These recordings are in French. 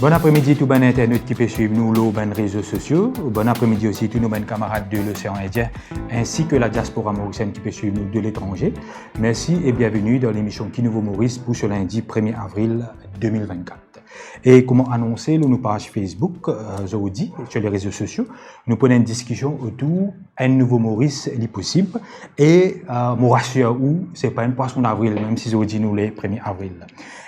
Bon après-midi tout bon internet qui peut suivre nous sur les réseaux sociaux. Bon après-midi aussi tous nos camarades de l'océan Indien ainsi que la diaspora mauricienne qui peut suivre nous de l'étranger. Merci et bienvenue dans l'émission Qui Nouveau Maurice pour ce lundi 1er avril 2024. Et comment annoncer nos pages Facebook aujourd'hui sur les réseaux sociaux, nous prenons une discussion autour un nouveau Maurice est possible et mon rassure où c'est pas un poisson d'avril même si aujourd'hui nous les 1er avril.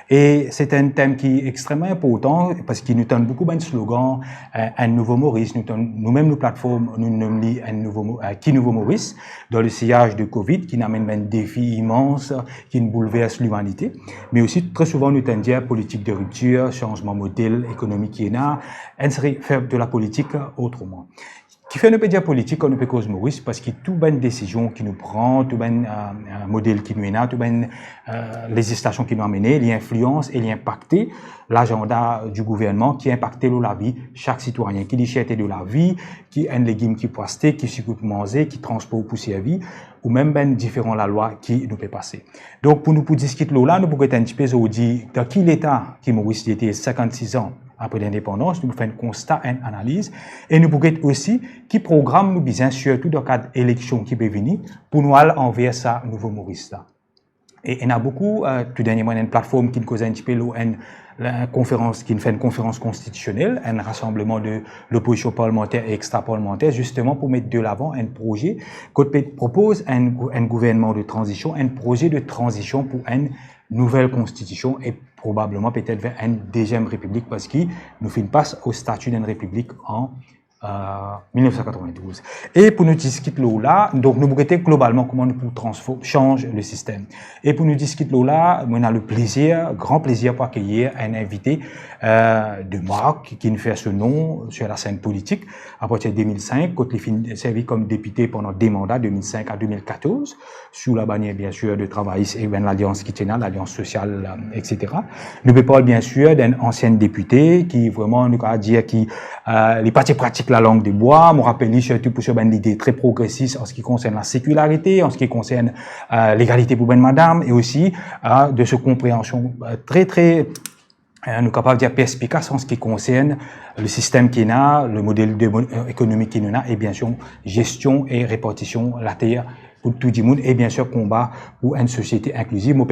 Et c'est un thème qui est extrêmement important parce qu'il nous donne beaucoup de slogans, un nouveau Maurice, nous-mêmes nos plateformes, nous nommons un nouveau, qui nouveau Maurice, dans le sillage de Covid, qui n'amène un défi immense, qui nous bouleverse l'humanité. Mais aussi, très souvent, nous tendons dire politique de rupture, changement modèle économique qui est là, faire de la politique autrement. Qui fait ne peut dire politique, on ne peut cause Maurice, parce que tout bonne décision qui nous prend, tout bon modèle qui nous est là, tout bonne législation qui nous a mené, il influence et il impacte l'agenda du gouvernement qui impacte la vie chaque citoyen, qui dit cherté de la vie, qui a un légume qui poisté, qui s'occupe manger, qui transporte pour servir, ou même ben différent la loi qui nous peut passer. Donc pour discuter là, nous pouvons être un petit peu dire dans quel état qui Maurice était 56 ans après l'indépendance, nous faisons un constat, une analyse, et nous pouvons aussi qui programme nous besoin surtout dans le cadre d'élection qui peut venir pour nous aller envers ça nouveau Maurice là. Et il y a beaucoup, tout dernièrement, une plateforme qui nous cause un petit peu une conférence, qui nous fait une conférence constitutionnelle, un rassemblement de l'opposition parlementaire et extra-parlementaire, justement pour mettre de l'avant un projet qu'on propose un gouvernement de transition, un projet de transition pour une nouvelle constitution et probablement peut-être vers une deuxième république parce qu'il nous fait une passe au statut d'une république en 1992. Et pour nous discuter là, donc nous regardons globalement comment nous pouvons changer le système. Et pour nous discuter là, on a le plaisir, grand plaisir pour accueillir un invité de Maroc qui nous fait ce nom sur la scène politique à partir de 2005, quand il a servi comme député pendant 2 mandats, 2005 à 2014, sous la bannière bien sûr de travaillistes et l'Alliance Kitena, l'Alliance sociale, etc. Nous parlons bien sûr d'un ancien député qui vraiment nous a dit qui les partis pratiques la langue de bois, me rappelle surtout pour une idée très progressiste en ce qui concerne la sécularité, en ce qui concerne l'égalité pour madame et aussi de ce compréhension très nous capables de dire perspicace en ce qui concerne le système qui est là, le modèle économique qui est là et bien sûr gestion et répartition la terre pour tout le monde et bien sûr combat pour une société inclusive. Moi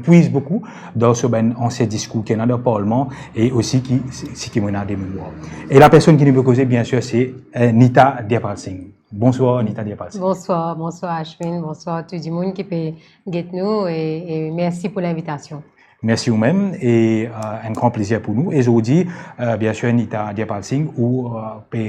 puise beaucoup dans ce ancien discours qui est dans le Parlement et aussi qui m'a des mémoires. Et la personne qui nous peut causer bien sûr c'est Nita Diapal-Singh. Bonsoir Nita Diapal-Singh. Bonsoir Ashwin, bonsoir tout le monde qui peut guetter nous et merci pour l'invitation. Merci vous-même et un grand plaisir pour nous. Et aujourd'hui, bien sûr, Nita Diapal-Singh, où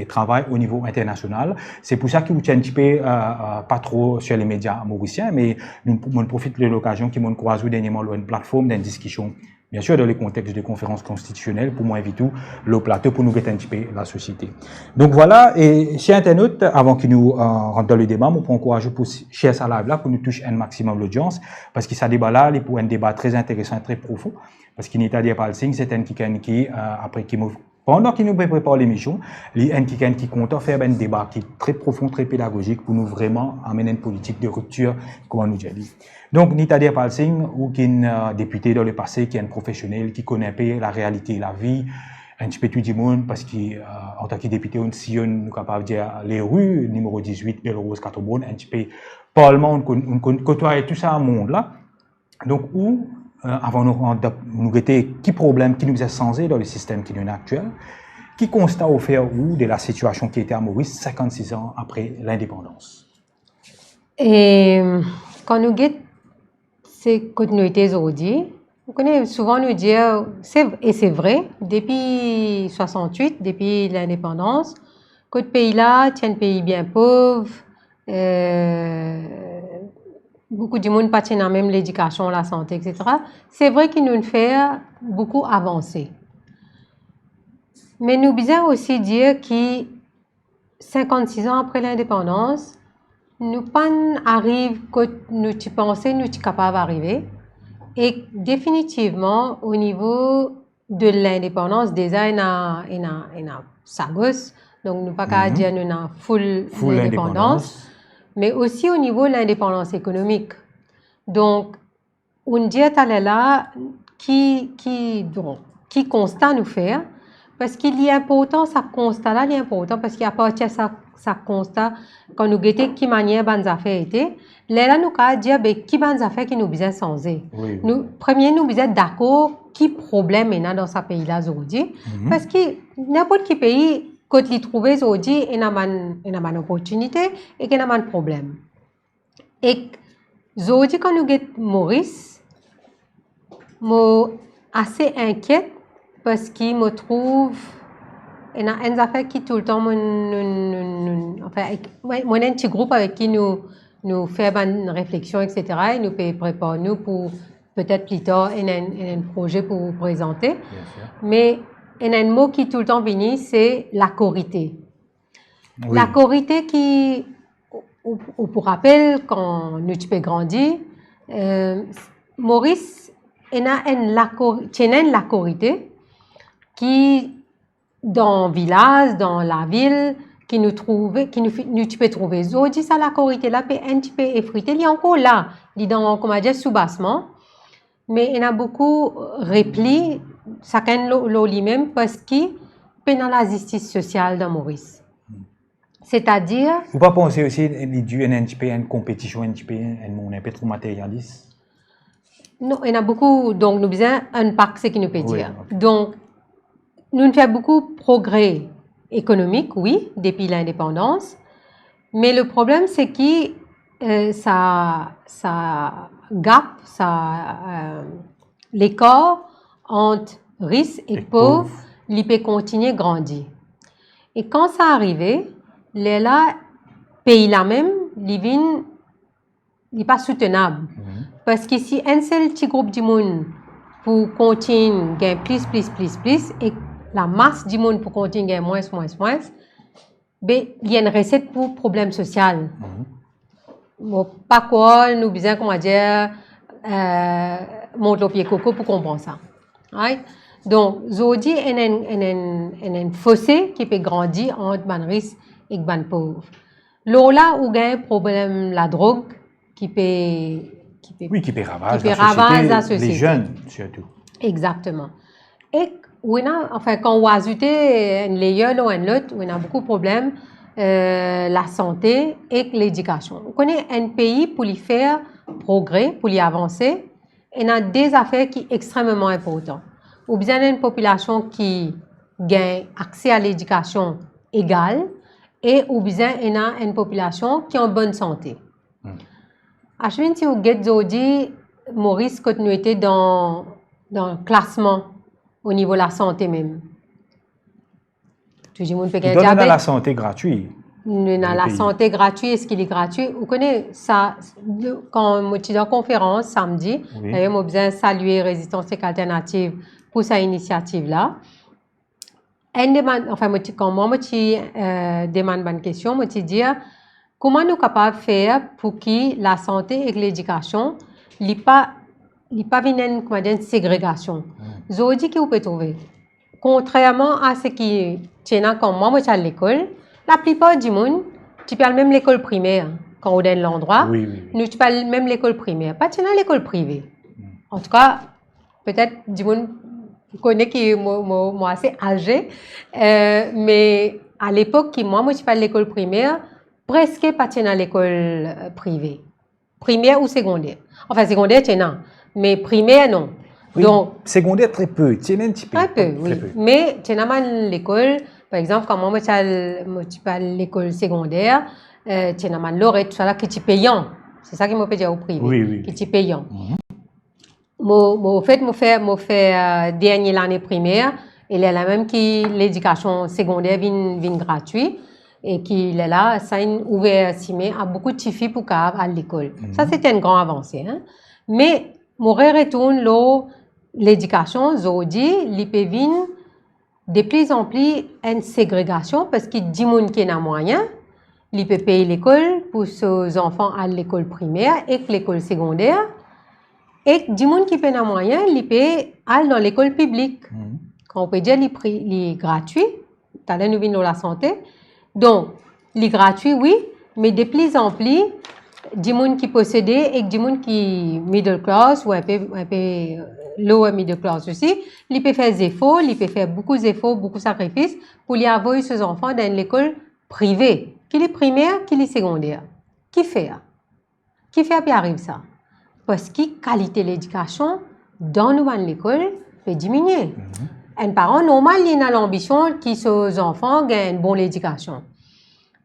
travaille au niveau international. C'est pour ça que vous tiens un petit peu pas trop sur les médias mauriciens, mais nous profitons de l'occasion qui m'ont croisé dernièrement une plateforme d'une discussion, bien sûr, dans le contexte de conférences constitutionnelles, pour moi inviter le plateau pour nous guetter un petit peu la société. Donc voilà, et chers internautes, avant que nous rentrons dans le débat, nous pouvons encourager pour share ça live là, pour nous toucher un maximum l'audience, parce que ça débat là, il pour un débat très intéressant et très profond, parce qu'il Nita Diapal-Singh, c'est un qui après qui pendant qu'il nous prépare l'émission, il y a un qui compte faire un débat qui est très profond, très pédagogique pour nous vraiment amener une politique de rupture, comme nous dit. Donc, Nita Diapal-Singh, ou qui est député dans le passé, qui est un professionnel, qui connaît un peu la réalité, la vie, un petit peu tout du monde, parce qu'en tant que député, on sillonne, nous sommes capables de dire les rues, numéro 18 de la Rose Catobone, un petit peu parlement, on côtoie tout ça au monde là. Donc, avant nous guetter qui problème qui nous est censé dans le système qui est actuel, qui constate au fait de la situation qui était à Maurice 56 ans après l'indépendance. Et quand nous guettons ces continuités aujourd'hui, vous connaissez souvent nous dire, et c'est vrai, depuis 68, depuis l'indépendance, que ce pays-là est un pays bien pauvre, beaucoup de monde pas dans même l'éducation, la santé, etc. C'est vrai qu'il nous fait beaucoup avancer. Mais nous devons aussi dire que 56 ans après l'indépendance, nous pas arrive que nous pensons nous sommes capables d'arriver. Et définitivement, au niveau de l'indépendance, déjà, il y a Sagos, donc nous pas qu'à dire nous avons full indépendance. Mais aussi au niveau de l'indépendance économique. Donc, on dit à là qui qui constat nous faire, parce qu'il est important, ça constat là, il est important, parce qu'il y a partir ça constat, quand nous guettons qui manière bonnes affaires étaient, là, nous avons dire, qui bonnes affaires qui nous besoin changer. Oui. Nous, premier, nous besoin d'accord, qui problème est dans ce pays-là aujourd'hui, parce que n'importe quel pays, quand il trouve aujourd'hui, il y a une opportunité et il y a un problème. Et aujourd'hui, quand nous guettons Maurice, je suis assez inquiète parce qu'il me trouve il y a une affaire qui tout le temps enfin moi un petit groupe avec qui nous fait une réflexion etc. et nous préparer nous pour peut-être plus tard un projet pour vous présenter. Mais il y a un mot qui tout le temps vient, c'est la corité. Oui. La corité qui ou pour rappel quand nous tu peux grandir Maurice il y a la corité qui dans le village, dans la ville, qui nous tu peux trouver. Aujourd'hui, ça la corité là peut un petit peu effrité. Il est encore là, il est dans comment dire sous-bassement, mais il y a beaucoup repli, chacun lui-même parce qu'il est dans la justice sociale dans Maurice. C'est-à-dire. Vous pas penser aussi qu'il y a un petit peu une compétition, un petit peu un peu trop matérialiste? Non, il y en a beaucoup, donc nous besoin un pack, ce qui nous peut dire. Oui. Donc, nous faisons beaucoup de progrès économiques, oui, depuis l'indépendance, mais le problème, c'est que ça gap, l'écart entre riches et pauvres, il peut continuer à grandir. Et quand ça arrive, là, pays là même, il n'est pas soutenable. Parce que si un seul petit groupe de monde pour continuer à gagner plus, et la masse du monde pour continuer à gagner moins, ben, il y a une recette pour problème social. Bon, pas quoi, nous besoin, comment dire, monte le pied coco pour comprendre ça. Right? Donc, aujourd'hui, il y a un fossé qui peut grandir entre les riches et les pauvres. Là où il y a un problème, la drogue, qui peut ravager la société, les jeunes surtout. Exactement. Et enfin, quand on ajoute un layer ou un autre, on a beaucoup de problèmes, la santé et l'éducation. On connaît un pays pour y faire progrès, pour y avancer, il y a des affaires qui sont extrêmement importantes. Ou bien une population qui gagne accès à l'éducation égale, et ou bien il y a une population qui est en bonne santé. Ashwin, si vous regardez aujourd'hui, Maurice, quand nous étions dans le classement au niveau de la santé même. Tout le monde peut gagner diabète. La santé gratuite. Nous avons la santé gratuite. Est-ce qu'il est gratuit? Vous connaissez ça, quand je suis en conférence samedi, d'ailleurs, je besoin saluer Résistance Alternative pour cette initiative-là. Enfin, quand moi, je demande une question, je dis comment nous sommes capables de faire pour que la santé et l'éducation ne pas une ségrégation. Aujourd'hui, que vous pouvez trouver, contrairement à ce qui tient quand moi, je suis à l'école, la plupart du monde, tu parles même l'école primaire, quand on est dans l'endroit, nous tu parles même l'école primaire, pas à l'école privée. En tout cas, peut-être du monde connaît qui moi assez âgé, mais à l'époque, moi, je parle l'école primaire, presque pas à l'école privée, primaire ou secondaire. Enfin, secondaire, tiens, mais primaire, non. Oui, donc, secondaire, très peu. Tiens, un petit peu. Très peu, oui. Mais tiens, l'école, par exemple, quand moi, je parle l'école secondaire, tiens, l'aurait tout ça qui est payant. C'est ça qui m'a dit au privé. Qui est payant. En fait, je fais dernière l'année primaire, et là même qui l'éducation secondaire vient gratuite. Et qui est là, ça a ouvert à beaucoup de filles pour à l'école. Ça, c'était une grande avancée. Hein? Mais, mon retourne l'éducation, aujourd'hui, il peut venir de plus en plus une ségrégation parce qu'il y a des gens qui ont moyen, il peut payer l'école pour ses enfants à l'école primaire et l'école secondaire. Et des gens qui ont moyen, il peut aller dans l'école publique. Quand on peut dire qu'il est gratuit, tout à l'heure nous venons de la santé. Donc, les gratuits, oui, mais de plus en plus, des gens qui possèdent et des gens qui middle class ou un peu lower middle class aussi, il peut faire des efforts, il peut faire beaucoup d'efforts, beaucoup de sacrifices pour y avoir ses enfants dans l'école privée, qu'il est primaire, qu'il est secondaire. Qui fait? Qui fait puis arrive ça? Parce que la qualité de l'éducation dans l'école peut diminuer. Un parent normal, il a l'ambition que ses enfants gagnent une bonne éducation.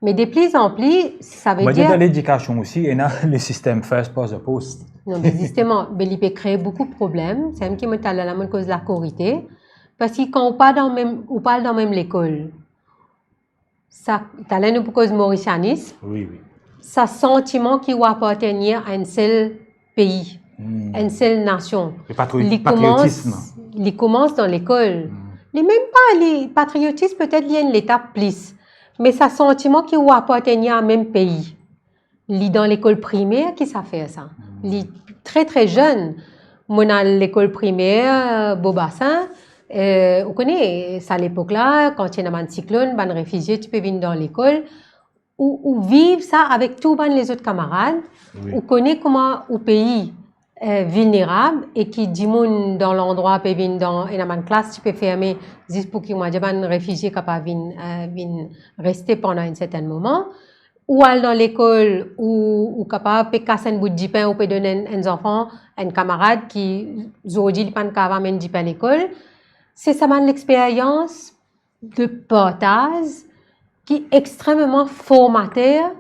Mais de plus en plus, ça veut dire... Dans l'éducation aussi, il y a le système first past the post. Non, mais justement, il peut créer beaucoup de problèmes. C'est un qui me parle la même cause de la corité. Parce que quand on parle dans même l'école, ça, t'as là une cause mauritianisme. Oui, oui. Ça sentiment qu'il va appartenir à un seul pays, à une seule nation. Le patriotisme. Il commence dans l'école. Il même pas le patriotisme, peut-être il y a une étape plus. Mais ça sentiment qu'il va appartenir à un même pays. Il est dans l'école primaire qui ça fait ça. Il est très très jeune. Moi dans l'école primaire, Beaubassin, vous connaissez, à l'époque-là, quand il y a un cyclone, un réfugié, tu peux venir dans l'école, ou vivre ça avec tous les autres camarades, ou connaît comment au pays vulnérable et qui dit dans l'endroit peut venir dans une classe, tu peux fermer juste pour qu'il y ait un réfugié capable de rester pendant un certain moment, ou aller dans l'école ou capable de casser un bout de pain ou peut donner un enfant, un camarade qui aujourd'hui il pas capable même de pain à l'école. C'est ça l'expérience de partage qui est extrêmement formateur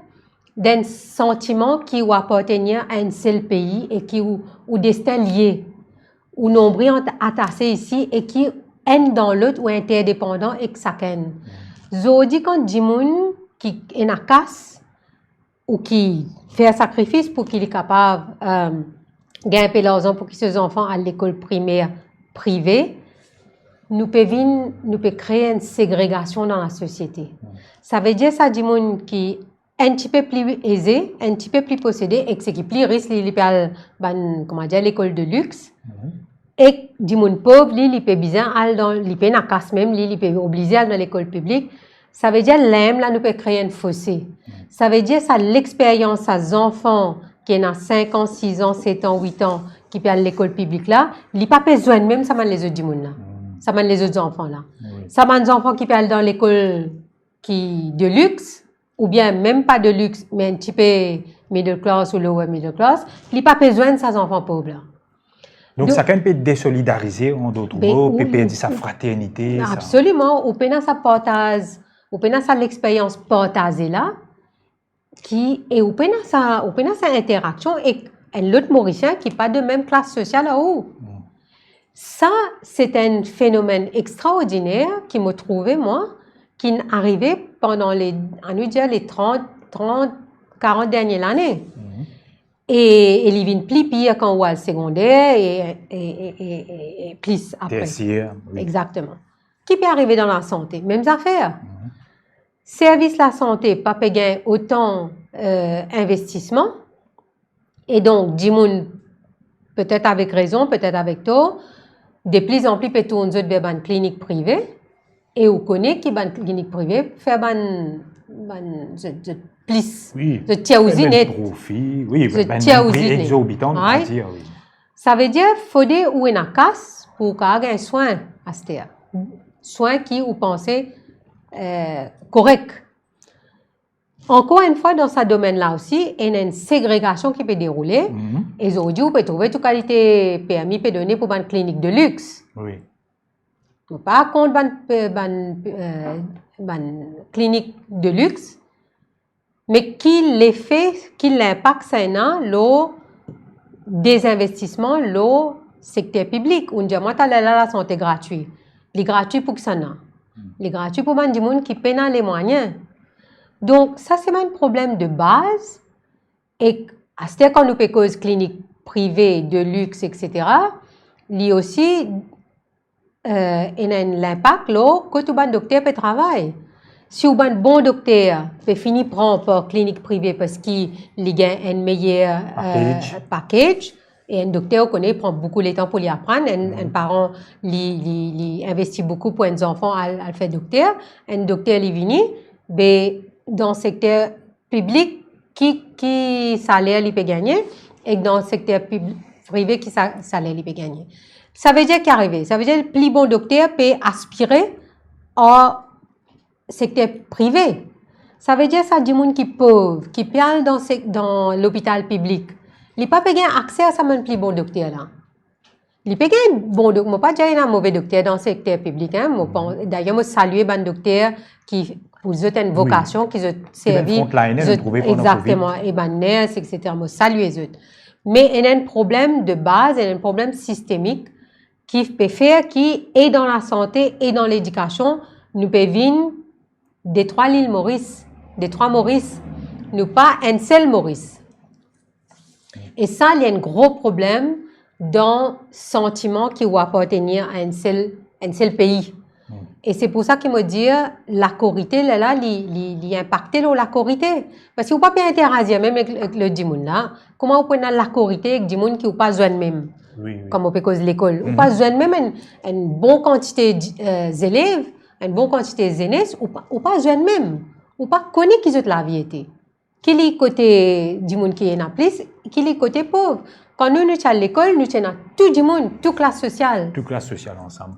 d'un sentiment qui va appartenir à un seul pays et qui ou destin lié, ou nombreux attaché ici et qui un dans l'autre ou interdépendant et que ça ken. Aujourd'hui quand dit moun qui est na casse ou qui fait un sacrifice pour qu'il est capable gagner l'argent pour que ses enfants à l'école primaire privée, nous pouvons créer une ségrégation dans la société. Ça veut dire ça dit moun qui un petit peu plus aisé, un petit peu plus possédé et ce qui plus riche, il peut comment dire l'école de luxe. Et du monde pauvre, il peut bien aller dans il peut na casse même, il peut obligé à aller dans l'école publique. Ça veut dire l'aime là nous peut créer un fossé. Ça veut dire ça l'expérience à enfants qui ont 5 ans, 6 ans, 7 ans, 8 ans qui peut aller à l'école publique là, il pas besoin même ça man les autres du monde là. Ça man les autres enfants là. Ça man les enfants qui peuvent aller dans l'école qui de luxe ou bien même pas de luxe mais un petit peu middle class ou lower middle class, il pas besoin de ces enfants pauvres là. Donc ça peut désolidarisé en d'autres mots, peut perdre sa fraternité. Absolument, ou peut sa partage, ou peut sa l'expérience partagée là qui et ou peut sa interaction avec un autre Mauricien qui pas de même classe sociale à haut. Ça, c'est un phénomène extraordinaire qui m'a trouvé, moi, qui est arrivé pendant les 30, 40 dernières années. Et il vient plus pire quand on va au secondaire et plus après. Tertiaire, oui. Exactement. Qui peut arriver dans la santé? Mêmes affaires. Service la santé, pas payer autant investissement. Et donc, dis-moi, peut-être avec raison, peut-être avec tort, de plus en plus, peut-être on vers une clinique privée. Et on connaît que une clinique privée fait plus de tiaousine. Profit, oui, prix exorbitant, on va dire, oui. Ça veut dire qu'il faut des ou une casse pour qu'il y ait un soin à ce terre. Soin qui, vous pensez, correct. Encore une fois, dans ce domaine-là aussi, il y a une ségrégation qui peut dérouler. Et aujourd'hui, vous pouvez trouver toute qualité permis peut donner pour une clinique de luxe. Oui. Pas contre une clinique de luxe, mais qui l'effet, qui l'impact c'est le désinvestissement, le secteur public. On dit moi la santé gratuite. Les gratuits pour que ça n'a. Les gratuits pour man du monde qui peine les moyens. Donc ça c'est un problème de base et à ce quand nous peut cause clinique privée de luxe etc. Il y a aussi l'impact là que tout bon docteur peut travailler. Si un bon docteur peut finir prendre par clinique privée parce qu'il gagne un meilleur package et un docteur connaît prend beaucoup de temps pour lui apprendre, un parent lui investit beaucoup pour un enfant à faire docteur, un docteur lui vient mais dans le secteur public qui salaire lui peut gagner et dans le secteur privé qui salaire lui peut gagner. Ça veut dire qu'arriver. Ça veut dire que le plus bon docteur peut aspirer au secteur privé. Ça veut dire ça, du monde qui est pauvre, qui peut aller dans l'hôpital public. Il n'a pas accès à ça, même plus bon docteur là. Il peut gagner bon docteur. Moi, pas dire un mauvais docteur dans le secteur public. Hein. D'ailleurs, moi, saluer un docteur qui, pour eux, une vocation, qui ont servi. Exactement. Et ben, nurse, etc. Moi, saluer eux. Mais il y a un problème de base, il y a un problème systémique qui peut faire, qui est dans la santé et dans l'éducation, nous peut venir des trois îles Maurice, des trois Maurice, nous pas un seul Maurice. Et ça, il y a un gros problème dans le sentiment qui va appartenir à un seul pays. Et c'est pour ça qu'il me dit la corité, là, il impacte la corité. Parce que vous ne pouvez pas interagir même avec le Dimoun là. Comment vous pouvez la corité avec Dimoun qui n'a pas besoin même? Oui. Comme on peut cause l'école. Vous pas besoin même une bonne quantité d'élèves, une bonne quantité d'aînés, ou pas besoin même. Ou pas connaître qui la vie était. Qui est côté du monde qui est en plus, qui est côté pauvre. Quand nous sommes à l'école, nous sommes tout le monde, toute classe sociale. Toute classe sociale ensemble.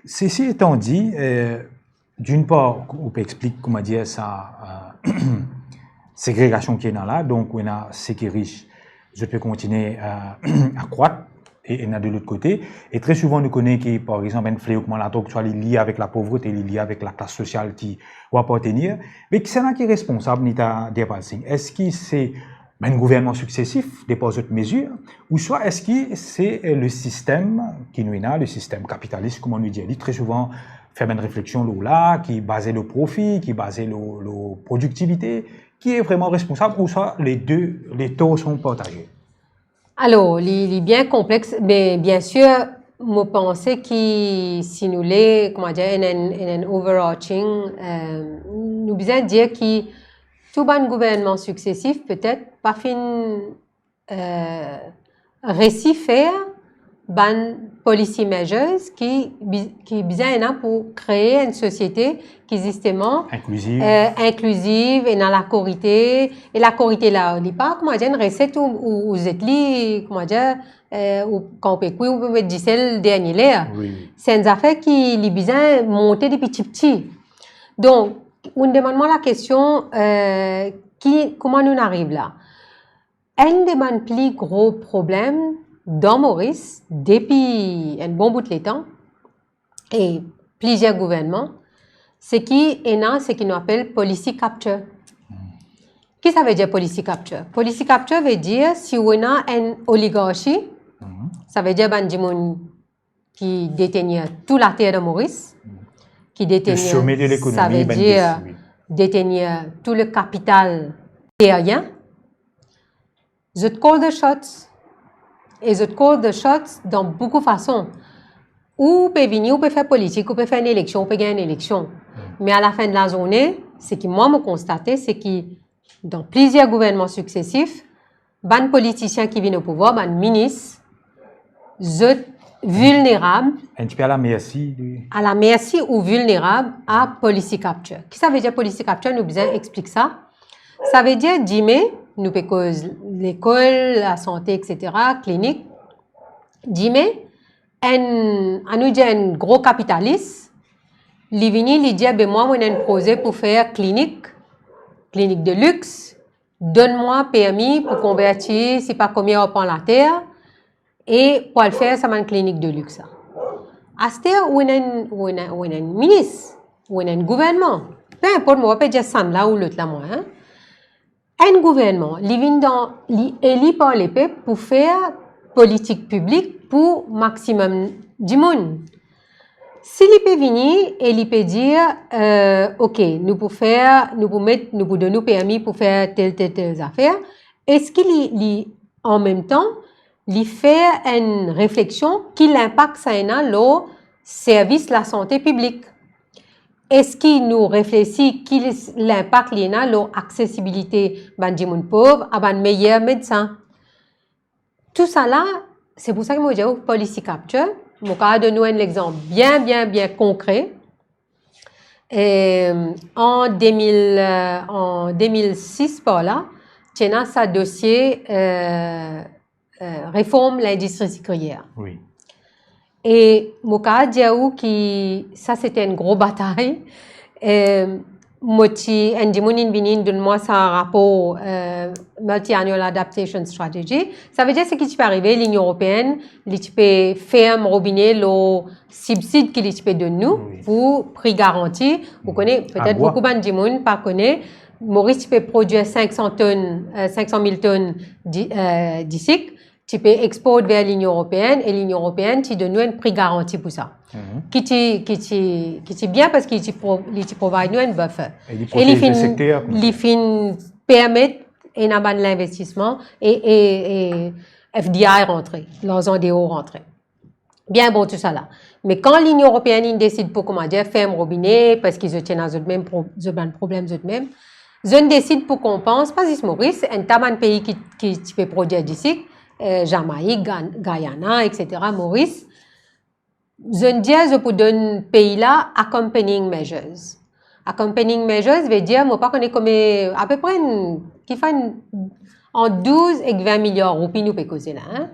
Ceci étant dit, d'une part, on peut expliquer comment dire ça, ségrégation qui est là, donc on a ceux qui sont riches, je peux continuer à croître, et on a de l'autre côté. Et très souvent, nous connaissons que, par exemple, un fléau comme la drogue soit lié avec la pauvreté, lié avec la classe sociale qui va appartenir. Mais c'est là qui est responsable, Nita Diapassing. Est-ce que c'est un gouvernement successif dépose d'autres mesures, ou soit est-ce que c'est le système qui nous a, le système capitaliste, comme on nous dit, très souvent faire une réflexion là, qui est basée le profit, qui est basée la productivité, qui est vraiment responsable, ou soit les taux sont partagés? Alors, il est bien complexe, mais bien sûr, je pense que si nous voulons, comment dire, un overarching, nous besoin dire que tout bon gouvernement successif peut-être pas fin réussi faire ban policy measures qui besoin pour créer une société qui justement inclusive et dans la corité et la corité là on dit pas comment dire une recette où vous êtes li comment dire quand on peut ou peut mettre du dernier là c'est une affaire qui les besoin monter des petits donc on demande moi la question comment nous arrive là un des plus gros problèmes dans Maurice, depuis un bon bout de temps, et plusieurs gouvernements, c'est qui est ce qu'on appelle policy capture. Qu'est-ce que ça veut dire policy capture? Policy capture veut dire si on a une oligarchie, ça veut dire des gens qui détiennent toute la terre de Maurice, qui détiennent, ça veut dire détenir tout le capital terrien. Je call the shots. Et je call the shots dans beaucoup de façons. Ou peut venir, ou peut faire politique, ou peut faire une élection, ou peut gagner une élection. Mais à la fin de la journée, ce que moi me constaté, c'est que dans plusieurs gouvernements successifs, ban politiciens qui viennent au pouvoir, ban ministres, vulnérables. Un petit peu à la merci. À la merci ou vulnérables à policy capture. Qu'est-ce que ça veut dire policy capture? Nous besoin expliquer ça. Ça veut dire, nous peut cause l'école, la santé, etc., clinique. Mais nous dit un gros capitaliste, il vient, il dit, ben moi, j'ai un projet pour faire clinique de luxe, donne-moi permis pour convertir, c'est pas combien on prend la terre, et pour le faire, ça m'a une clinique de luxe. À ce terre, où on a un ministre, où on a un gouvernement, peu importe, moi, on peut dire ça là ou l'autre là, moi, hein. Un gouvernement, il élit par les peuples pour faire politique publique pour maximum du monde. S'il peut venir et il peut dire, ok, nous pouvons donner permis pour faire telle affaire, est-ce qu'il en même temps, il fait une réflexion qui l'impact ça dans le service de la santé publique? Est-ce qu'il nous réfléchit qu'il l'impact lié à l'accessibilité des gens pauvres à un meilleur médecin? Tout ça là, c'est pour ça que moi j'ai policy capture. Je vais donner un exemple bien concret. Et en 2006 par là, tu as ce dossier réforme l'industrie sucrière. Oui. Et Moka Diaou qui ça c'était une grosse bataille. Moti Ndimounin Binin donne-moi ça rapport Multi-Annual Adaptation Strategy. Ça veut dire ce qui peut arriver l'Union européenne, li peut faire robinet le subside qui peut de nous pour prix garanti. Vous connaissez peut-être beaucoup d'Ndimoun pas connaît. Maurice peut produire 500 000 tonnes d'ici. Tu peux exporter vers l'Union européenne et l'Union européenne tu donne nous un prix garanti pour ça. Qui est bien parce qu'il te provide nous un buffer. Et il fin permettre l'investissement et FDI rentrer, l'argent des hauts rentrer. Bien bon tout ça là. Mais quand l'Union européenne décide pour comment dire faire un robinet parce qu'ils tiennent à eux mêmes problèmes eux mêmes, ils décident pour qu'on pense pas juste Maurice, un taman pays qui peut produire d'ici. Jamaïque, Guyana, etc., Maurice, je dis je peux donner pays là accompanying measures. Accompanying measures veut dire, moi pas connais comme à peu près qui fait en 12 et 20 milliards de roupies nous peut causer là. Hein?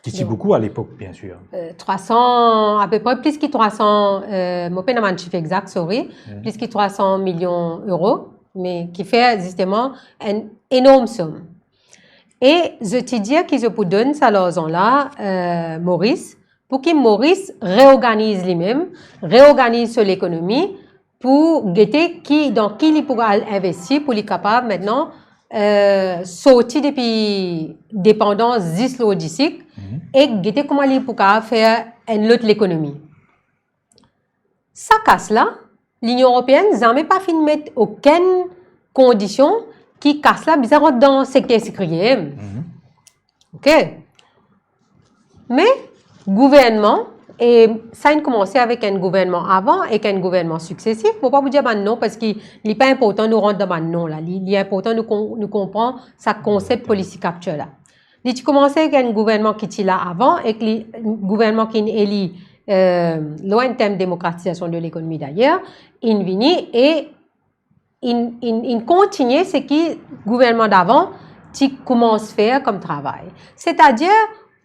Qui beaucoup à l'époque, bien sûr. 300, à peu près plus que 300, moi pas un chiffre exact, sorry, plus que 300 millions d'euros, mais qui fait justement une énorme somme. Et je te dis qu'ils vous donnent ça là, Maurice, pour que Maurice réorganise lui-même, réorganise sur l'économie pour guetter dans qui il pourra investir pour être capable maintenant sortir depuis dépendance logistique et guetter comment il pourra faire une autre l'économie. Ça casse là, l'Union européenne n'a jamais pas fini de mettre aucune condition qui casse là bizarre dans le secteur sécurité. OK. Mais gouvernement et ça a commencé avec un gouvernement avant et un gouvernement successif. Faut pas vous dire non parce qu'il n'est pas important nous rendre dans non là. Il est important nous comprendre ça concept policy capture là. Il a commencé avec un gouvernement qui était là avant et le gouvernement qui est élu loin en termes de démocratisation de l'économie d'ailleurs, il vient et il continue ce que le gouvernement d'avant commence à faire comme travail. C'est-à-dire,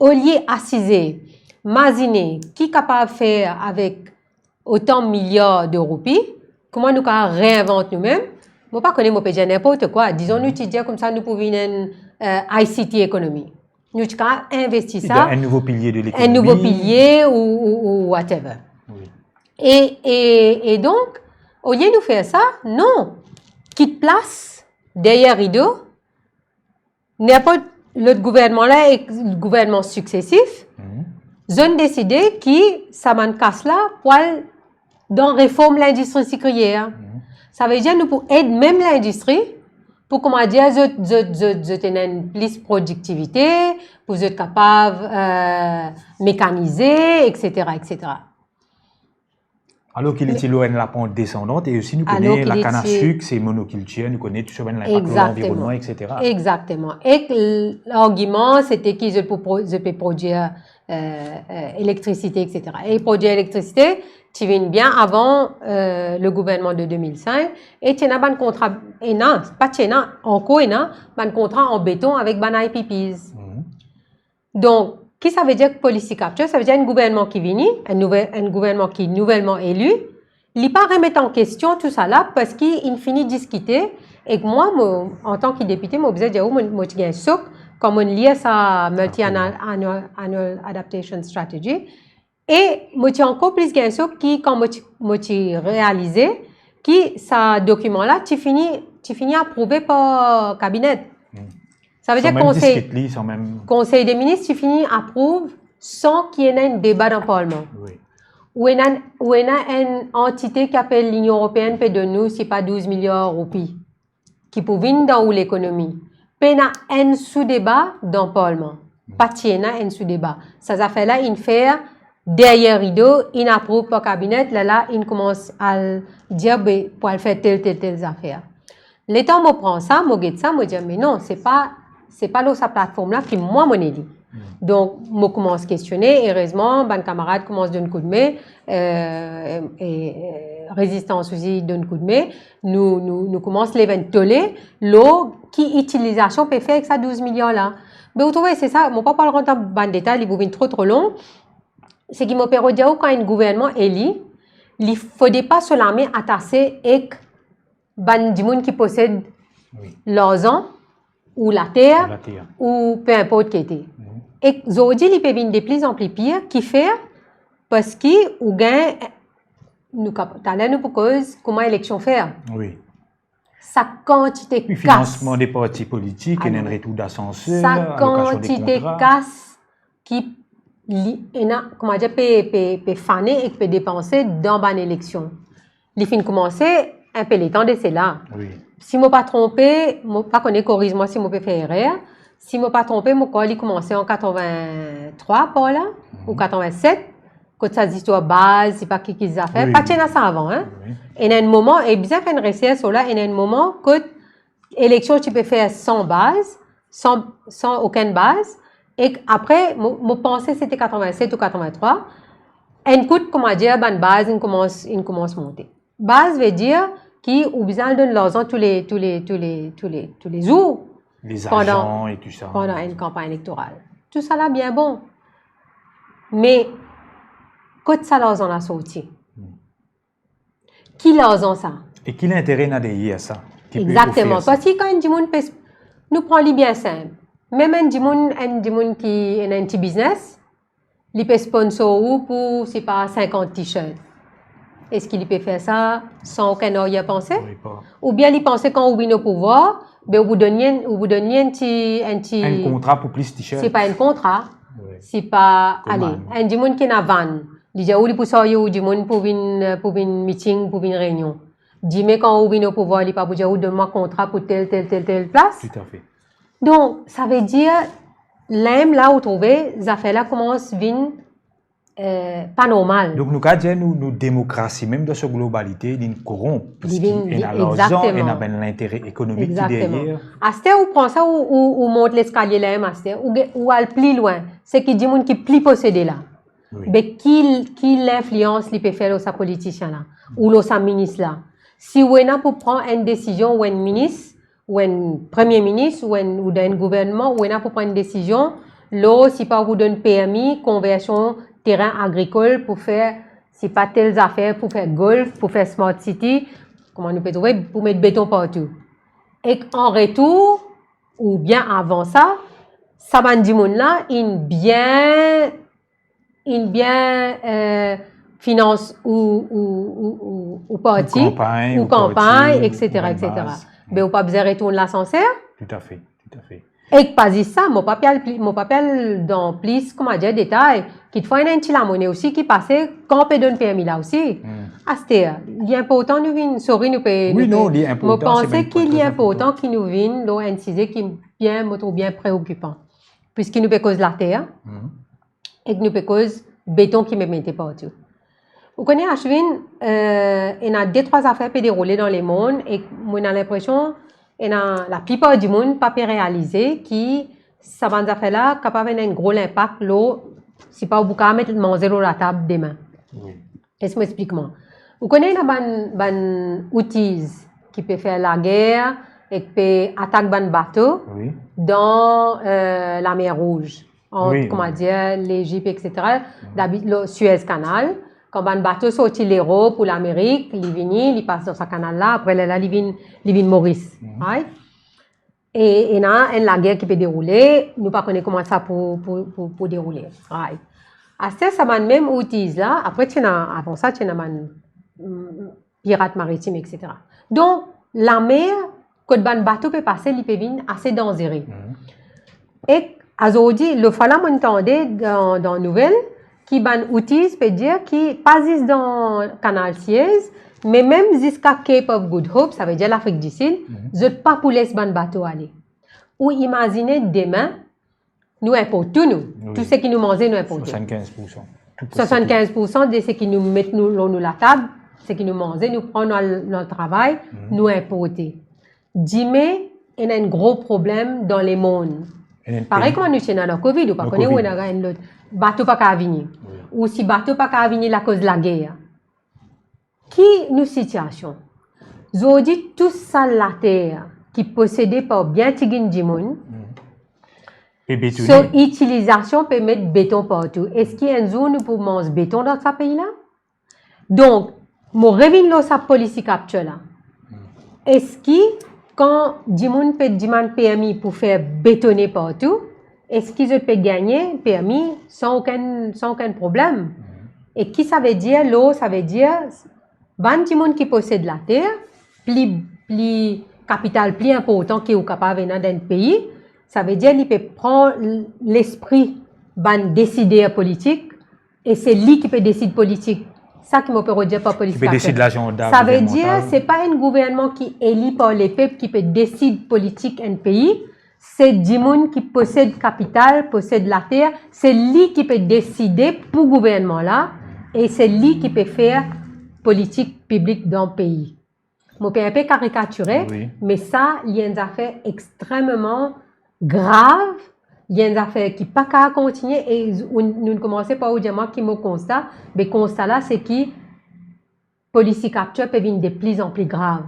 au lieu d'assiser, imaginer qui est capable de faire avec autant de milliards de roupies, comment nous réinventer nous-mêmes, je ne connais pas dire n'importe quoi. Disons, nous dire comme ça, nous pouvons une ICT économie. Nous avons investi ça. Un nouveau pilier de l'économie. Un nouveau pilier ou whatever. Oui. Et donc, au lieu de faire ça, non. Quitte place derrière rideau, n'importe l'autre gouvernement là et le gouvernement successif, ils ont décidé que ça m'en casse là pour dans réforme l'industrie sucrière. Ça veut dire nous pour aider même l'industrie pour comment dire je tenir plus de productivité, pour être capable mécaniser, etc., etc. Alors qu'il est la pente descendante et aussi nous connaissons la canne à sucre, c'est monoculture, nous connaissons tout ça, l'impact de l'environnement, etc. Exactement. Et l'argument, c'était qu'ils peuvent produire électricité, etc. Et produire électricité, tu viens bien avant le gouvernement de 2005 et tu as un contrat, pas tu as encore un contrat en béton avec Bana IPPs. Donc, qu'est-ce que ça veut dire policy capture? Ça veut dire un gouvernement qui vient, un gouvernement qui est nouvellement élu, il ne pas remettre en question tout ça là parce qu'il finit de discuter et que moi, en tant que député, je me dire, moi, je un souk, comme on lit ça, Multi-Annual Adaptation Strategy, et moi, j'ai encore plus un souk qui, quand moi, j'ai réalisé, que ce document-là, tu finis approuvé par le cabinet. Ça veut dire que conseil des ministres, tu finis approuve sans qu'il y ait un débat dans le Parlement. Oui. Ou il y a une entité qui appelle l'Union européenne, peut de nous, c'est pas 12 milliards de roupies, qui peut venir dans l'économie. Il y a un sous-débat dans le Parlement. Pas un sous-débat. Ça fait là, il fait derrière rideau, il approuve par cabinet, là, il commence à dire, pour faire telle affaire. L'état me prend ça, me dit, mais non, c'est pas sa plateforme là qui moi mon élit. Donc moi commence à questionner et heureusement ban camarade commence à donner un coup de main et résistance aussi donne un coup de main. Nous commence à l'éventoler l'eau qui utilisation peut faire avec ça 12 millions là. Mais vous trouvez c'est ça, mon papa rentre dans ban détail, il vous vient trop long. c'est qui m'opère dire quand un gouvernement élu, il ne faudrait pas seulement attacher avec des gens qui possèdent l'argent ou la terre ou peu importe qui était. Et aujourd'hui, il peut venir de plus en plus pire qui fait parce que ou gain nous talent nous pour cause comment élection faire. Oui. Sa quantité de financement des partis politiques, et un retour d'ascenseur, sa quantité casse qui comment dire peut faner et peut dépenser dans une élection. Il fin commencer un peu le temps de cela. Oui. Si je ne me pas trompé, je ne pas connais corrige-moi si je me faire erreur. Si je ne me pas trompé, mon col commencé en 83 par là ou 87. Quand ça histoire base, c'est pas qui qu'ils a fait, oui, pas tiens ça avant hein. Oui. Et à un moment, et bien fait une recherche sur là, et à un moment que élection tu peux faire sans base, sans aucune base. Et après, mon pensée c'était 87 ou 83. Un coup, comment dire, ban base, il commence à monter. Base veut dire qui ou besoin de l'argent tous les jours. Les agents et tout ça. Pendant une campagne électorale. Tout ça là bien bon. Mais quand ça l'argent a sorti. Qui l'argent ça? Et qui l'intérêt n'a derrière ça? Exactement. Parce que quand un monde nous prend les bien simple. Même un monde qui a un petit business, il peut sponsor ou pour c'est pas 50 t-shirts. Est-ce qu'il peut faire ça sans aucun arrière-pensée? Oui, pas. Ou bien il pensait quand on est au pouvoir, ben vous donniez un contrat pour plus de t-shirts. C'est pas un contrat. Oui. C'est pas allez, un monde qui n'a van. Il dit ou pour ça ou du monde pour une meeting, pour une réunion. Dis mais quand on est au pouvoir, il pas pour dire ou donne-moi contrat pour telle place. Tout à fait. Donc ça veut dire l'aime là où trouver, les affaires là commencent venir pas normal. Donc nous avons nous démocratie même dans sa globalité, d'une corrompt parce qu'il y a l'argent et l'intérêt économique qui derrière. Aster ou prend ça ou monte l'escalier là Aster ou al plus loin, c'est qui dit monde qui plus possédé là. Oui. Mais qui l'influence li peut faire au sa politicien là ou au sa ministre là. Si on a pour prendre une décision ou un ministre ou un premier ministre ou d'un gouvernement ou on a pour prendre une décision, là si pas vous donne permis conversion terrain agricole pour faire, c'est pas telles affaires, pour faire golf, pour faire smart city, comment nous peut trouver, pour mettre béton partout. Et en retour, ou bien avant ça, ça va dire là, une bien finance ou parti, ou campagne, etc. Mais on pas besoin de retourner l'ascenseur. Tout à fait, tout à fait. Et pas dit ça, mon papier dans plus, comment dire, détails, qui te faut un petit la monnaie aussi qui passait quand on peut donner permis là aussi. C'est il est important nous vient, sorry nous peut. Oui, non, il est important. Je pense qu'il est important qu'il nous vienne, là, un sujet qui est bien préoccupant. Puisqu'il nous peut cause la terre, et qu'il nous peut cause béton qui me mettait partout. Vous connaissez, Ashwin, il y a 2-3 affaires qui déroulent dans le monde, et moi, j'ai l'impression, et la plupart du monde pas réaliser qui ça va faire là capable d'avoir un gros impact là si pas vous pouvez mettre manger sur la table demain. Oui. Est-ce que m'explique-moi. Vous connaissez ban outils qui peut faire la guerre et qui peut attaquer ban bateau dans la mer Rouge entre comment dire l'Égypte etc. Le Suez Canal. Quand un bateau sorti l'Europe pour l'Amérique, il vient, il passe dans ce canal-là, après là, il vient Maurice. Right? Et il y a la guerre qui peut dérouler, nous ne connaissons pas comment ça pour dérouler. Right? À ce ça m'a même outil là, après avant ça, tu as un pirate maritime, etc. Donc, la mer, quand un bateau peut passer, il peut venir assez dangereux. Et aujourd'hui, le fala m'entendait dans la nouvelle, qui ban outils peut dire qui pas juste dans le canal Suez mais même jusqu'à Cape of Good Hope, ça veut dire l'Afrique du Sud, je ne pas pour laisser ban bateau aller. Ou imaginez demain nous importons tout ce qui nous mange nous importons. 75%. 75% de ce qui nous met nous la table, ce qui nous mange, nous prenons notre travail, nous importer. Dis-moi, il y a un gros problème dans le monde. Pareil comme nous sommes dans le Covid, ou pas connaît où il y a un bateau pas qu'à venir. Ou si bateau pas qu'à venir à cause de la guerre. Qui nous situation? Aujourd'hui, tout ça la terre qui possédée par bien tigin du monde, Et bétonné. So, utilisation peut mettre béton partout. Est-ce qu'il y a une zone où pour manger béton dans ce pays-là? Donc, mon revenu là, sa politique actuelle là. Est-ce que quand Dimon peut demander permis pour faire bétonner partout, est-ce qu'ils peuvent gagner permis sans aucun problème? Et qui ça veut dire? L'eau, ça veut dire ban Dimon qui possède la terre, plus capital plus important qui est capable de venir dans un pays. Ça veut dire qu'il peut prendre l'esprit ban décider politique et c'est lui qui peut décider politique. Ça qui me peut dire pas politique. Qui peut décider l'agenda. Ça veut dire c'est pas un gouvernement qui est élu par les peuples qui peut décider politique un pays. C'est Dimoun qui possède capital, possède la terre. C'est lui qui peut décider pour le gouvernement là et c'est lui qui peut faire politique publique dans le pays. Je peux un peu caricaturer, oui. mais ça, il y a une affaire extrêmement grave, il y a une affaire qui pas qu'à continuer et nous ne commençons pas à dire moi qui me constate, mais le constat là c'est que politique capture peut devenir de plus en plus grave.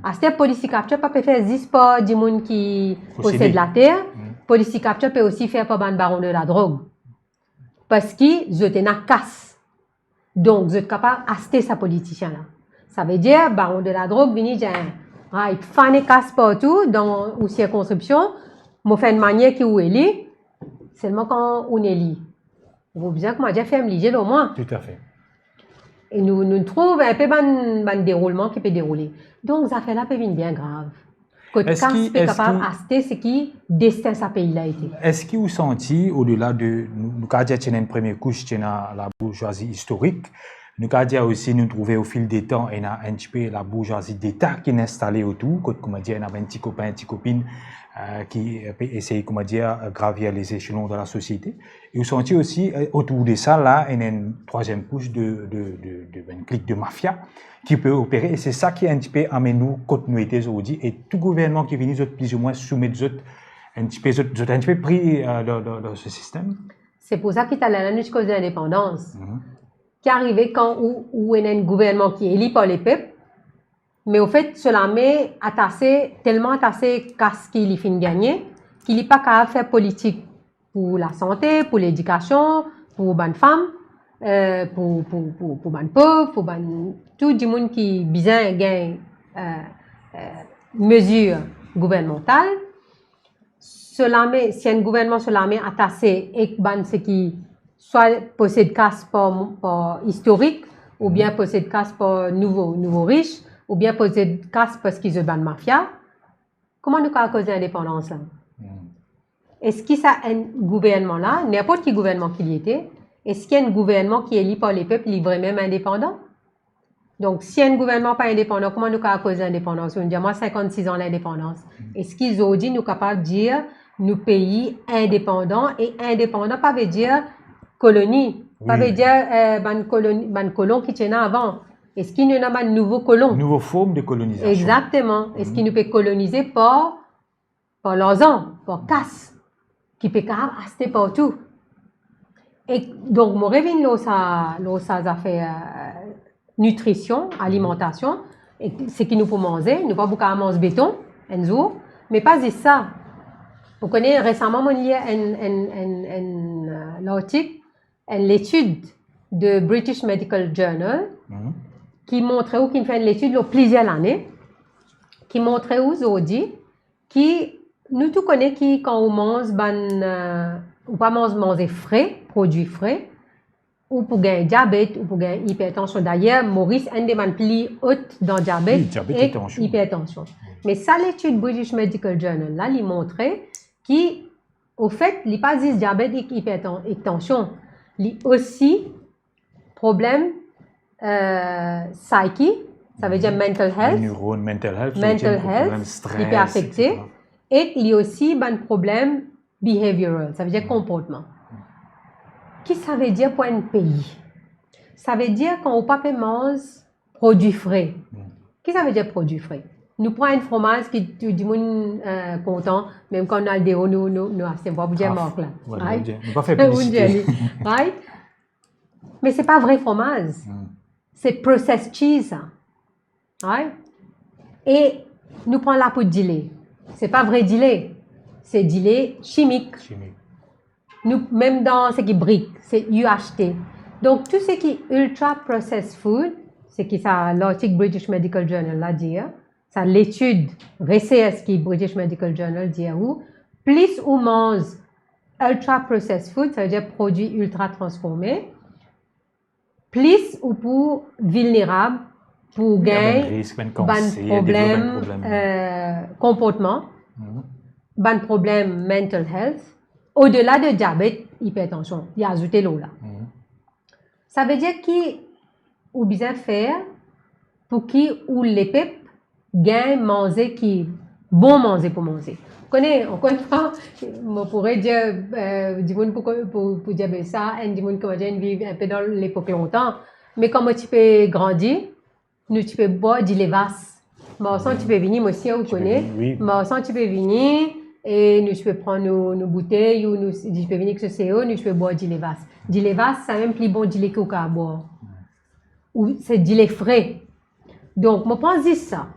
À cette politique capture pas peut faire juste par du monde qui possède la terre, politique capture peut aussi faire par ban baron de la drogue. Parce que je t'en a casse. Donc je suis capable d'acheter sa politicien là. Ça veut dire baron de la drogue venir dire il fait casse partout dans une circonscription. Je fais une manière qui est élue, seulement quand on est élu. Vous besoin que moi j'ai fait me liger au moins. Tout à fait. Et nous trouvons un peu un déroulement qui peut dérouler. Donc ça fait là peut venir bien grave. Côté casse peut capable d'acheter ce qui destin sa pays là été. Est-ce que vous sentez au-delà de nous quand dire une première couche dans la bourgeoisie historique, nous quand dire aussi nous trouver au fil des temps et un petit peu la bourgeoisie d'État qui est installée autour, comme dire on a un petit copain, une petite copine qui essaye, comment dire, gravir les échelons de la société. Et vous sentez aussi, autour de ça, là, il y a une troisième couche de clique de mafia qui peut opérer. Et c'est ça qui, un petit peu, amène nous, quand nous étions aujourd'hui. Et tout gouvernement qui vient, plus ou moins, soumettre un petit peu pris dans ce système. C'est pour ça qu'il y a la lutte de l'indépendance, qui arrivait quand où il y a un gouvernement qui est élu par les peuples. Mais au fait, cela met tellement attaché qu'à-ce qu'il finit gagner, qu'il n'est pas capable de faire politique pour la santé, pour l'éducation, pour les femmes, pour les pauvres, pour tout le monde qui besoin gagne mesures gouvernementales. Si un gouvernement cela met attaché et ce qui soit possède casse pour historique, ou bien possède casse pour nouveau riche, ou bien poser casse parce qu'ils ont ban mafia. Comment nous avons causé l'indépendance là? Est-ce qu'il y a un gouvernement là, n'importe quel gouvernement qu'il y était, est-ce qu'il y a un gouvernement qui est élu par les peuples, il est vraiment indépendant? Donc, si un gouvernement pas indépendant, comment nous avons causé l'indépendance? On dit, moi, 56 ans l'indépendance. Est-ce qu'ils ont dit, nous capables de dire, nous pays indépendants, et indépendant, pas veut dire colonie, pas veut dire ban colon qui tiennent avant. Est-ce qu'il y a un nouveau colon? Une nouvelle forme de colonisation. Exactement. Est-ce qu'il nous peut coloniser par l'argent, par casse, qui peut acheter partout? Et donc, mon revenu, ça fait nutrition, alimentation, et ce qui nous faut manger. Nous pas beaucoup à manger béton, un jour, mais pas juste ça. Vous connaissez récemment, on lit l'article, l'étude de British Medical Journal, qui montrait ou qui fait l'étude il y a plusieurs années, qui montrait aujourd'hui qui nous tous connaissons qui quand on mange ou pas manger frais, produits frais, ou pour gagner diabète ou pour gagner hypertension. D'ailleurs, Maurice un des plus hautes dans diabète, et hypertension. Mais ça l'étude British Medical Journal là, il montrait qui au fait, il pas juste diabète et hypertension, il aussi problème psyche, ça veut dire mental health, neurones, mental health, stress, il peut affecter, et il y a aussi un problème behavioral, ça veut dire comportement. Qu'est-ce que ça veut dire pour un pays? Ça veut dire qu'on ne peut pas manger produits frais. Qu'est-ce que ça veut dire produits frais? Nous prenons un fromage qui tout le monde content, même quand on a le déo, nous achetons pas pour dire marque là. Nous pas faire publicité. Right? Mais c'est pas vrai fromage. C'est processed cheese. Right? Et nous prenons la poudre de lait. C'est pas vrai de lait. c'est du lait chimique. Nous, même dans ce qui est brique, c'est UHT. Donc, tout ce qui est ultra processed food, c'est qui ça, l'article British Medical Journal là dit, ça l'étude RCS qui British Medical Journal dit où, plus on mange ultra processed food, ça veut dire produits ultra transformés, plus ou pour vulnérable pour gagner ban problème comportement, ban problème mental health, au-delà de diabète, hypertension, il y a ajouté l'eau là. Ça veut dire qu'il ou bien faire pour qui ou les peuples gagnent manger qui bon manger pour manger. Connais encore une fois, on pourrait dire du monde pour dire ça, et du monde comment dire vivre un peu dans l'époque longtemps, mais comment tu peux grandir, nous tu peux boire du lait vasse. Marsan tu peux venir aussi on connaît. Marsan tu peux venir et nous tu peux prendre nos bouteilles ou nous tu peux venir que ce CO, nous tu peux boire du lait vasse. Du lait vasse c'est même plus bon du lait qu'au à boire. Ou c'est du lait frais. Donc moi pense ça.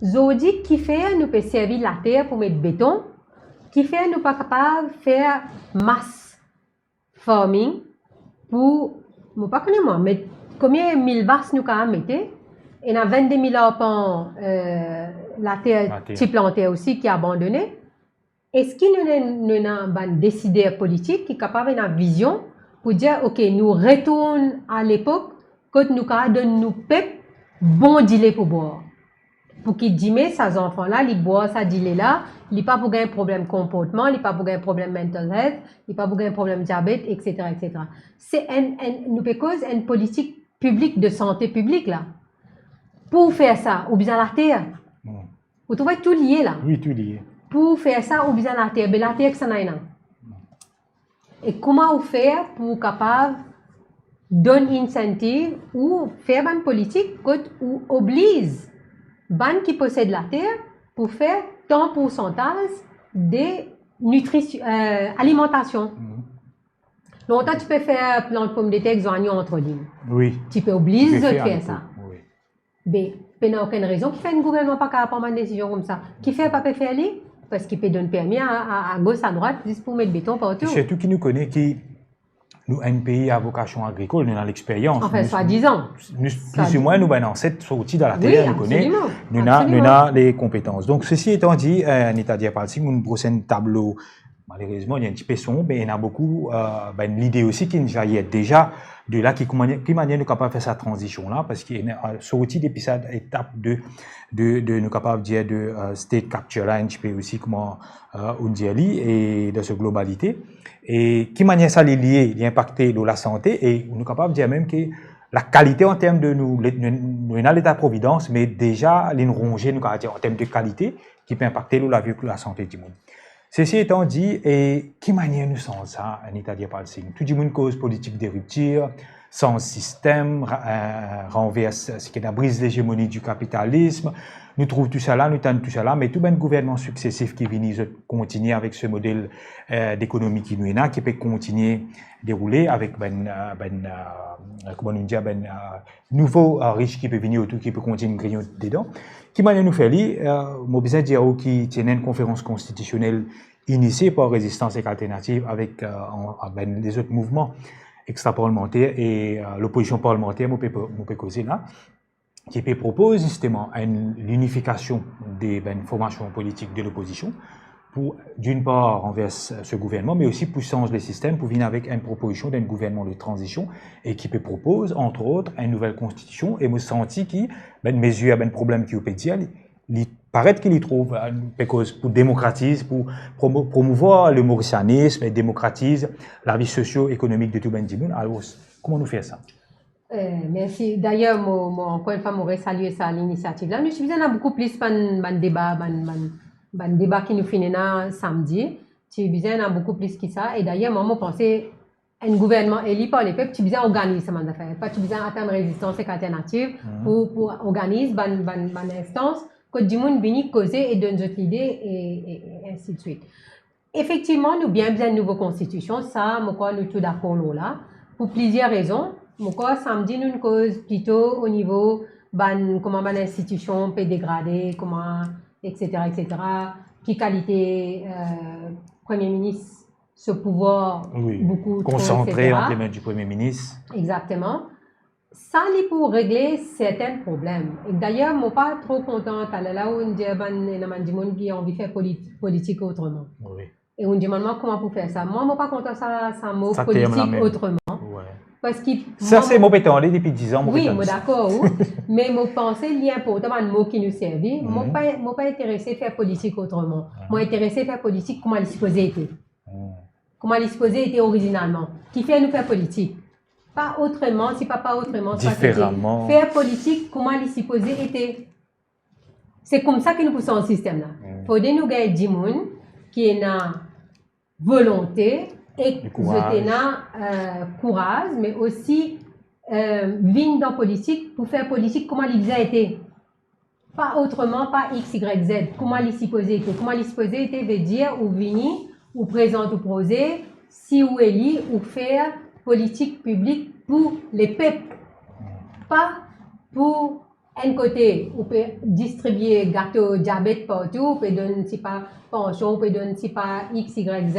Zodi qui fait nous peut servir la terre pour mettre béton, qui fait nous pas capable faire masse farming pour moi pas connais moi mais combien 1000 vaches nous capable mettre et a 22 000 ans la terre type plantaire aussi qui est abandonnée. Est-ce qu'il nous a un décideur politique qui est capable d'avoir une vision pour dire ok nous retournons à l'époque quand nous donne nous peuple bon délai pour boire. Pour qu'ils disent ces enfants-là, ils boivent ça délai-là, ils pas pour gagner problème comportement, ils pas pour gagner problème mental health, ils pas pour gagner problème diabète, etc., etc. C'est nous cause une politique publique de santé publique là. Pour faire ça, ou bien la terre. Vous trouvez tout lié là? Oui, tout lié. Pour faire ça, ou bien la terre, mais la terre que ça n'a pas. Et comment vous faire pour capable donner incentive ou faire une politique ou oblige ban qui possède la terre pour faire tant pourcentage de nutrition, alimentation. Longtemps tu peux faire plan de pommes de terre avec entre lignes. Oui. Tu peux obliger de faire ça. Oui. Mais il n'y a aucune raison qui fait un gouvernement pas capable de prendre une décision comme ça. Qui fait pas peut faire aller parce qu'il peut donner permis à gauche à droite juste pour mettre béton partout. C'est tout qui nous connaît qui nous, un pays à vocation agricole, nous avons l'expérience. Enfin, soi-disant. Plus ou moins, nous avons cette sortie dans la terre, nous connaissons, nous avons les compétences. Donc, ceci étant dit, un état d'IAPALSIC, nous brossons un tableau, malheureusement, il y a un petit peu sombre, mais il y en a beaucoup, l'idée aussi qui nous jaillit déjà de là, qui manière nous sommes capables de faire cette transition-là, parce qu'il y a sorti depuis cette étape de nous capables de dire de state capture là, un petit peu aussi comment on dit et de cette globalité. Et qui manière ça lié, impacter la santé et nous sommes capables de dire même que la qualité en termes de nous avons l'état-providence, mais déjà les rongés nous en termes de qualité qui peut impacter la vie et la santé du monde. Ceci étant dit, et qui manière nous sent ça un état d'IAPALSIC? Tout le monde cause politique de rupture, sans système, renverse ce qui est la brise l'hégémonie du capitalisme. Nous trouvons tout ça là, nous tenons tout ça là, mais tout le gouvernement successif qui vient continuer avec ce modèle d'économie qui nous a, qui peut continuer à dérouler avec comment on dit, nouveau riche qui peut venir autour, qui peut continuer à grignoter dedans. Qui m'a nous fait moi besoin dire qui tenait une conférence constitutionnelle initiée par Résistance et Alternative avec les autres mouvements extra-parlementaires et l'opposition parlementaire, moi peut causer là, qui propose justement l'unification des formations politiques de l'opposition pour, d'une part, renverser ce gouvernement, mais aussi pour changer le système, pour venir avec une proposition d'un gouvernement de transition et qui propose, entre autres, une nouvelle constitution. Et me senti qui, mesure un problème qui peut dire, il paraît qu'il y trouve pour démocratiser, pour promouvoir le mauricianisme et démocratise la vie socio-économique de tout le monde. Alors, comment nous faire ça? Merci. D'ailleurs, encore une fois, je voudrais saluer ça l'initiative là. Nous sommes besoin beaucoup plus de débat qui nous finit samedi. Tu as besoin beaucoup plus que ça. Et d'ailleurs, moi, je pensais un gouvernement élu par les peuples, tu as besoin d'organiser ça, pas tu as besoin d'attendre résistance et alternative pour organiser une instance que du monde vient causer et donne d'autres idées et ainsi de suite. Effectivement, nous bien besoin de nouvelle constitution. Ça, nous sommes tout d'accord là pour plusieurs raisons. Moi, samedi, nous cause plutôt au niveau comment l'institution peut dégrader, comment, etc., etc. qui qualité Premier ministre, ce pouvoir beaucoup concentré entre les mains du Premier ministre. Exactement. Ça, c'est pour régler certains problèmes. D'ailleurs, je ne suis pas trop contente là où on dit qui ont envie de faire politique autrement. Oui. Et on demande comment pour faire ça. Moi, je ne suis pas content ça mot politique autrement. Ouais. Parce que ça, c'est mon pétant depuis 10 ans. Oui, je suis d'accord. Mais je pense que c'est important, un mot qui nous sert. Je ne suis pas intéressé à faire politique autrement. Je suis intéressé à faire politique comme elle est supposée être. Comment elle est supposée être originalement. Qui fait nous faire politique. Pas autrement, si pas autrement. Différemment. Faire politique comment elle est supposée être. C'est comme ça que nous poussons le système là. Il faut que nous gagner des gens qui ont volonté et courage, mais aussi viennent dans la politique pour faire politique comment elle a été. Pas autrement, pas X, Y, Z. Comment elle est supposée être. Comment elle est supposée être veut dire ou venir, ou présenter, ou poser, si ou élire, ou faire politique publique pour les peuples. Pas pour un côté, on peut distribuer gâteau diabète partout, on peut donner si pas pension, on peut donner si pas X, Y, Z.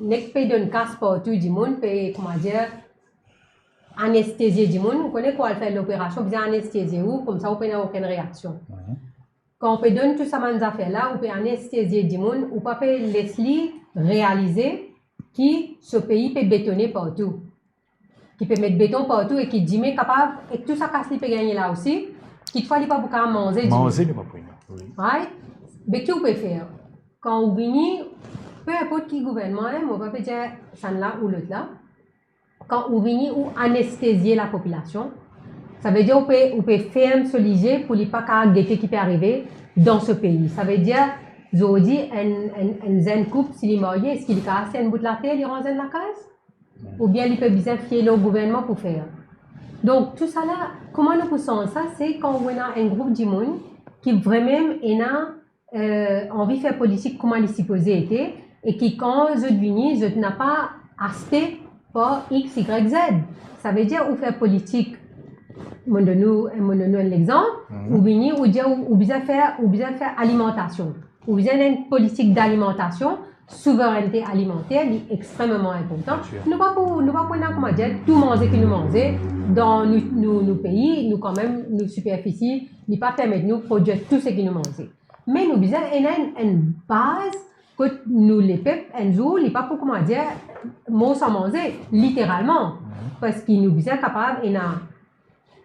On peut donner casse partout du monde, peut, comment dire, anesthésier du monde. On connaît quoi faire l'opération, on peut anesthésier ou comme ça on peut n'avoir aucune réaction. Quand on peut donner tout ça dans affaires là, on peut anesthésier du monde, ou pas peut laisser réaliser qui ce pays peut bétonner partout. Qui peut mettre béton partout et qui dit mais capable et tout ça casse peut gagner là aussi. Qu'il faut pas pour manger. Manger n'est pas pour nous. Ouais. Mais qu'est-ce qu'on peut faire? Quand on vient, peu importe qui gouvernement est, on va pas dire ça là ou l'autre là. Quand on vient ou anesthésier la population, ça veut dire on peut faire se liger pour ne pas guetter qui peut arriver dans ce pays. Ça veut dire aujourd'hui un couple s'il est marié, est-ce qu'il casse un bout de la terre, il rentre dans la case? Ou bien il peut bien fier le gouvernement pour faire. Donc tout ça là, comment nous poussons ça, c'est quand on a un groupe de monde qui vraiment a envie de faire politique comme elle est supposée être et qui quand je viens, je n'ai pas acheté par X, Y, Z. Ça veut dire ou faire politique, je donne un exemple, ou venir ou dire ou bien faire alimentation, ou bien une politique d'alimentation. Souveraineté alimentaire est extrêmement important. Nous pas pour comment dire tout manger que nous mangeons dans nos pays, nous quand même nos superficies, ne pas permettre nous produire tout ce que nous mangeons. Mais nous besoin une base que nous les peuples un jour, il pas pour comment dire mot sans manger littéralement parce qu'ils nous besoin capable et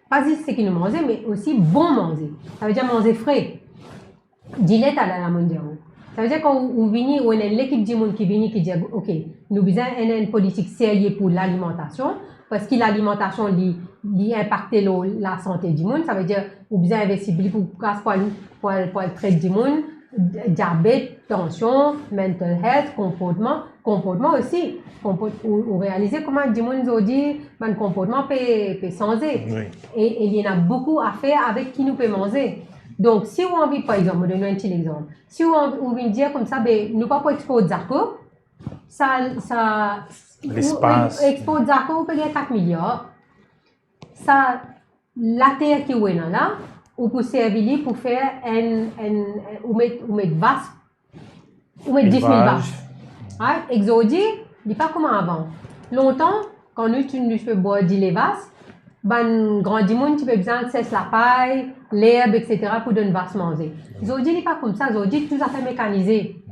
pas juste ce que nous mangeons mais aussi bon manger. Ça veut dire manger frais. Dilette à la mondiale. Ça veut dire qu'on vient, on est l'équipe du monde qui vient qui dit ok, nous besoin une politique sérieuse pour l'alimentation parce que l'alimentation impacte la santé du monde. Ça veut dire qu'on besoin investir pour le traiter du monde, diabète, tension, mental health, comportement aussi. On réalise comment du monde aujourd'hui, le comportement peut changer. Oui. Et il y en a beaucoup à faire avec qui nous peut manger. Donc, si vous avez, par exemple, je donne un petit exemple. Si vous avez dire comme ça, ben, nous pas pour exporter Zarco, l'espace. Export Zarco, on peut gagner 4 milliards. Ça, la terre qui est là, on peut servir pour faire ou mettre vache, ou mettre 10 000 vaches. Exodi, il n'est pas comme avant. Longtemps, quand nous fais boire des vaches, ben, grand monde, tu peux besoin de cesse la paille, l'herbe, etc. pour donner vache manger. Aujourd'hui, il n'est pas comme ça. Aujourd'hui, tout ça fait mécanisé.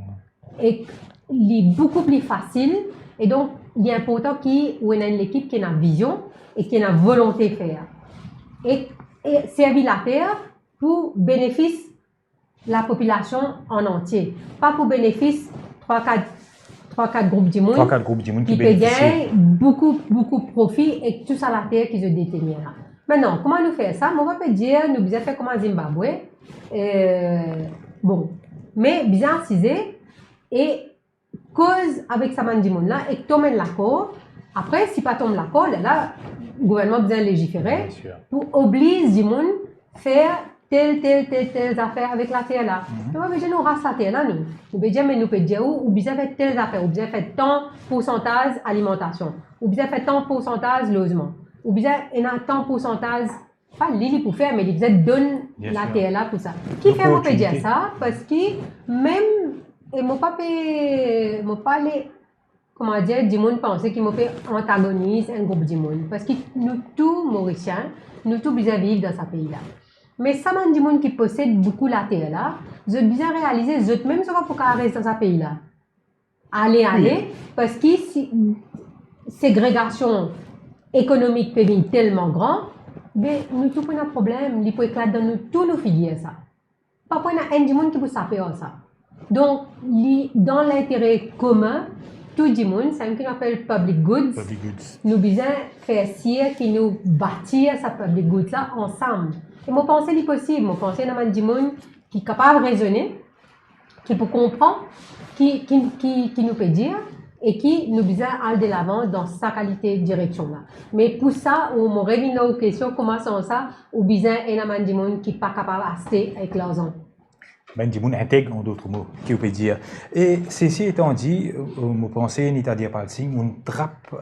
Et il est beaucoup plus facile. Et donc, il est important qu'on ait une équipe qui a une vision et qui a une volonté de faire. Et servir la terre pour bénéfice de la population en entier. Pas pour bénéfice 3-4 groupes du monde. 3-4 groupes du monde qui bénéficient. Beaucoup de profit et tout ça la terre qui se détenir là. Maintenant, comment nous faire ça? On va pas dire, nous besoin faire comme à Zimbabwe. Bon, mais bien assisé et cause avec ça man du monde là et tombe l'accord. Après, si pas tombe l'accord, là, le gouvernement besoin légiférer pour obliger du monde faire telle affaire avec la terre là. Nous va dire nous race la terre là nous. Nous peut dire mais nous peut dire ou besoin faire telle affaire, ou besoin faire tant pourcentage alimentation, ou besoin faire tant pourcentage logement, ou besoin tant pourcentage pas l'île pour faire mais il besoin donne la terre là pour ça. Qui fait on peut dire ça parce que même et mon papa comment dire, du monde pensait qu'il m'a fait antagonise un groupe du monde. Parce que nous tous Mauriciens, nous tous bien vivre dans ce pays-là. Mais ça m'a du monde qui possède beaucoup la terre là, je bien réaliser, je même ça va pour rester dans ce pays-là. Aller, parce que si ségrégation économique peut être tellement grande, mais nous tous avons un problème, il peut éclater dans nous tous nos filières ça. Parfois il y a un du monde qui peut savoir ça. Donc dans l'intérêt commun, tout le monde, c'est ce qu'on appelle public goods. Nous devons faire sier qui nous bâtir sa public goods là ensemble. Et moi pense c'est possible, moi pense qu'il y a du monde qui est capable de raisonner, qui peut comprendre, qui nous peut dire et qui nous besoin aller de l'avant dans sa qualité de direction là. Mais pour ça, on me revient aux questions comment ça ou besoin il y a du monde qui n'est pas capable de rester avec leurs enfants. Ben, du monde intègre en d'autres mots, qui peut dire. Et ceci étant dit, je pense, c'est-à-dire par le on trappe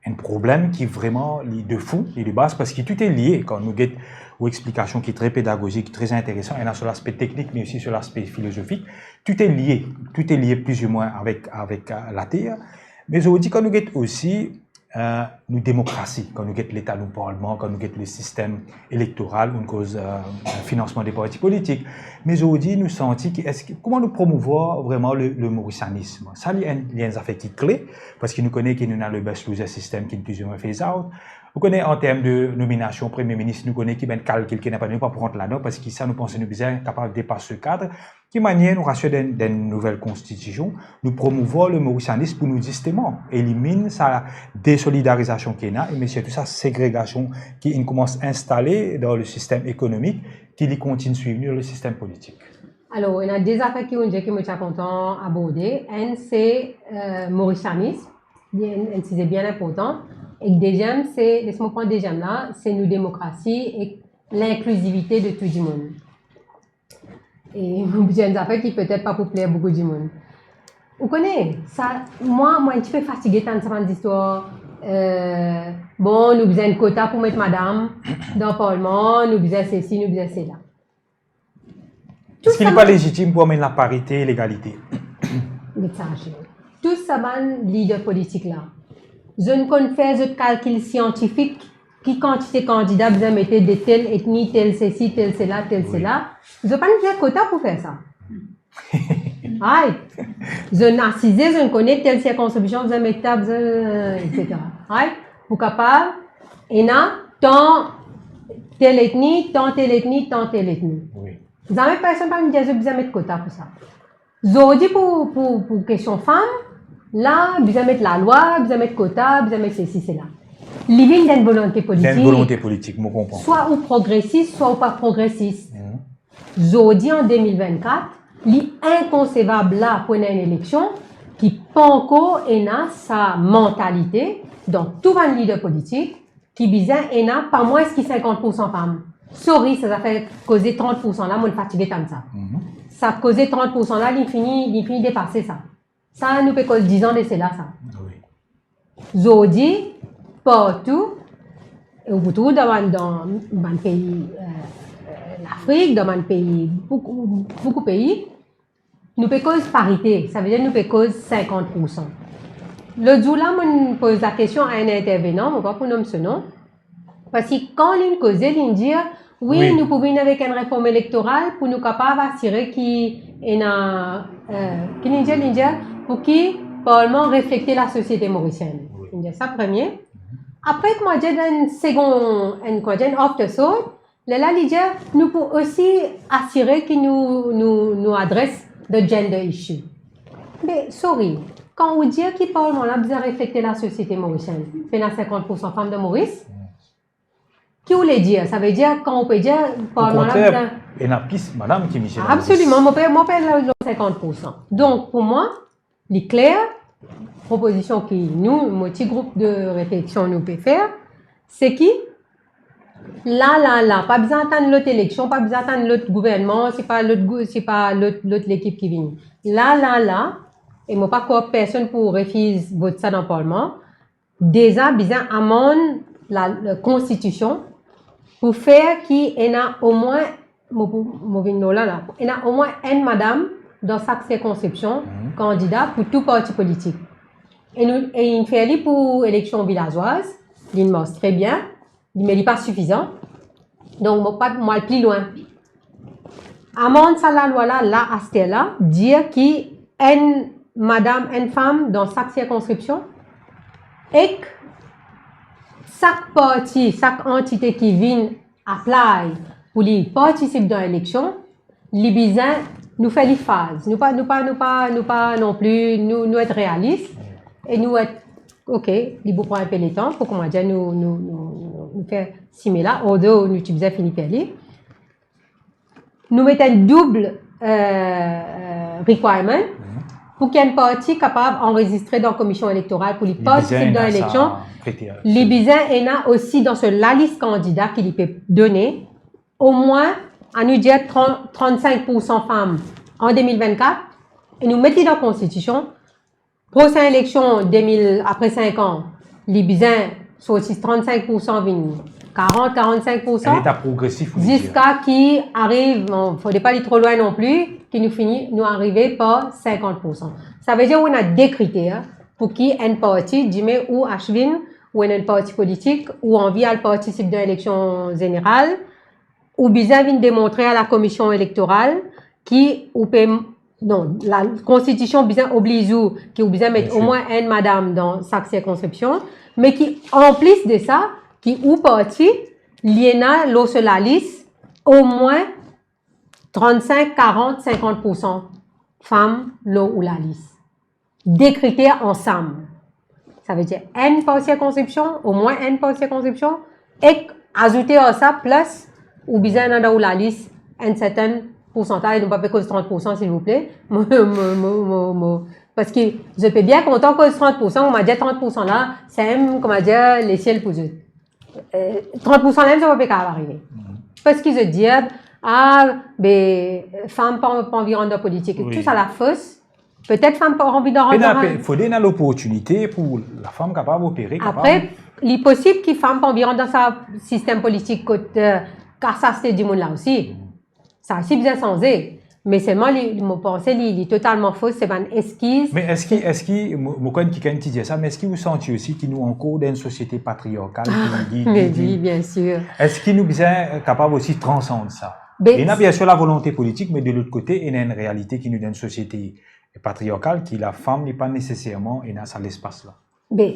un problème qui est vraiment de fou et de base parce que tout est lié quand nous guettons aux explications qui est très pédagogique, très intéressant, et là sur l'aspect technique mais aussi sur l'aspect philosophique, tout est lié plus ou moins avec la terre. Mais je vous dis quand nous guettons aussi nous démocratie, quand nous guettons l'État, le Parlement, quand nous guettons le système électoral, une cause financement des partis politiques. Mais je vous dis, nous sentons comment nous promouvoir vraiment le mauricianisme. Ça, il y a un affaire qui est clé, parce que nous connaissons qu'il y a le best loser system qui est plus ou moins phase out. Vous connaissez en termes de nomination Premier ministre, nous connaissons qu'il y a un calcul qui n'est pas prendre là-dedans, parce que ça, nous pensons nous bien capables de dépasser ce cadre. Qui manière nous rassurer d'une nouvelle constitution, nous promouvoir le mauricianisme pour nous justement éliminer sa désolidarisation qui est là, mais surtout sa ségrégation qui commence à installer dans le système économique, qui continue à suivre dans le système politique. Alors, il y a des affaires qui je suis content d'aborder. Un, c'est mauricianisme, c'est bien important. Et le deuxième, c'est, laisse-moi prendre le deuxième là, c'est nos démocraties et l'inclusivité de tout le monde. Et j'ai une affaire qui peut-être pas pour plaire beaucoup de monde. Vous connaissez ça? Moi, un petit peu fatigué de cette histoire. Bon, nous avons un quota pour mettre madame dans le Parlement, nous avons ceci, nous avons cela. Est-ce qu'il n'est pas légitime pour amener la parité et l'égalité? Tout ça, leader politique là. Je ne connais pas de calcul scientifique qui quantité de candidats vous mettez de telle ethnie, telle ceci, telle cela, telle cela. Je n'ai pas de quota pour faire ça. Right. Je n'assisais, je ne connais telle circonscription, vous mettez etc. Right. Pour capable, et là, tant telle ethnie, tant telle ethnie, tant telle ethnie. Oui. Vous n'avez personne pas me dire que vous avez mettre quota pour ça. Je dis pour question femme, là, vous allez mettre la loi, vous allez mettre quota, vous allez mettre ceci, cela. L'idée d'une volonté politique. D'une volonté politique, je comprends. Soit ou progressiste, soit ou pas progressiste. Je dis en 2024, l'inconcevable là pour une élection qui pas encore sa mentalité dans tout un leader politique qui bizarre pas moins que 50% femmes. Sorry, ça fait causer 30% là, moi je fatigué comme ça. Ça a causé 30% là, il finit dépasser ça. Ça nous fait cause 10 ans de cela ça. Oui. Je dis partout, et surtout dans un pays, l'Afrique, dans un pays, beaucoup de pays, nous peut cause parité, ça veut dire nous peut cause 50%. L'autre jour là, je pose la question à un intervenant, je ne vais pas pour nommer ce nom, parce que quand il cause, il dit oui, nous pouvons venir avec une réforme électorale pour nous capables d'assurer qu'il y a pour qu'il Parlement refléter la société mauricienne. C'est ça premier. Après, moi, j'ai un second, un afterthought. Là, nous pouvons aussi assurer que nous adresse le gender issue. Mais, sorry, quand on dit que le Parlement a besoin de refléter la société mauricienne, fait 50% femmes de Maurice, qui voulait dire? Ça veut dire, quand on peut dire, le Parlement a besoin. Et la piste, madame, qui Michel. Absolument, mon père 50%. Donc, pour moi, les clairs, proposition que nous, mon petit groupe de réflexion, nous peut faire, c'est qui là, pas besoin d'attendre l'autre élection, pas besoin d'attendre l'autre gouvernement, c'est pas l'autre l'équipe qui vient. Là, et moi pas quoi personne pour refuser voter ça dans le Parlement, déjà besoin amende la constitution pour faire qu'il y en a au moins, il y en a au moins une madame dans chaque circonscription, candidat pour tout parti politique. Et il fait pour élection villageoise, il marche très bien, mais il n'est pas suffisant. Donc, moi, plus loin. Amende ça la loi là, à ce là, dire qu'il y a une femme dans chaque circonscription et que chaque parti, chaque entité qui vient apply pour les participer dans l'élection, les besoins nous fait les phases. Nous pas non plus nous être réalistes et nous être ok, il faut prendre un peu de temps pour comment dire nous faire similaire, although nous utilisons Philippe Eli. Nous mettons un double requirement pour qu'il y ait une partie capable d'enregistrer dans la commission électorale pour les participer dans l'élection. Les besoins est aussi dans la liste candidat qu'il peut donner au moins à nous dire 35% femmes en 2024 et nous mettons dans la constitution. Prochaine élection après 5 ans, les besoins sont aussi 35%, 40-45%. Un état progressif. Jusqu'à qui arrive, il ne faudrait pas aller trop loin non plus, qui nous arriver par 50%. Ça veut dire qu'on a des critères pour qui une partie, dis-moi, ou Ashwin, ou une partie politique, ou envie à participer dans l'élection générale, ou besoin de démontrer à la commission électorale qui, ou peut, non, la constitution besoin oblige ou qui ou besoin mettre au moins une madame dans chaque circonscription, mais qui en plus de ça, qui ou parti, l'IENA l'eau sur la liste au moins 35, 40, 50% femmes l'eau ou la liste. Des critères ensemble. Ça veut dire une par circonscription, au moins une par circonscription, et ajouter à ça plus ou besoin dans la liste un certain pourcentage, ne pas payer cause 30% s'il vous plaît. Parce que je peux bien content cause 30%, on m'a dit 30% là, c'est même, comment dire, les ciels pour eux. 30% là, ça va pas arriver. Parce qu'ils se disent, femmes pas environ de politique, tout ça la fausse. Peut-être femmes pas envie d'en rentrer. Il faut donner l'opportunité pour la femme capable d'opérer. Après, il est possible que femmes pas environ dans sa système politique, car ça c'est du monde là aussi. Ça aussi bien changé. Mais seulement, mon pensée, il est totalement faux, c'est une esquisse. Mais est-ce que, moi, qui dit ça, mais est-ce que vous sentez aussi qu'il nous encore dans une société patriarcale mais oui, bien sûr. Est-ce qu'il nous est capable aussi de transcender ça? Il y a bien sûr la volonté politique, mais de l'autre côté, il y a une réalité qui nous donne une société patriarcale qui la femme n'est pas nécessairement dans ça l'espace là. Mais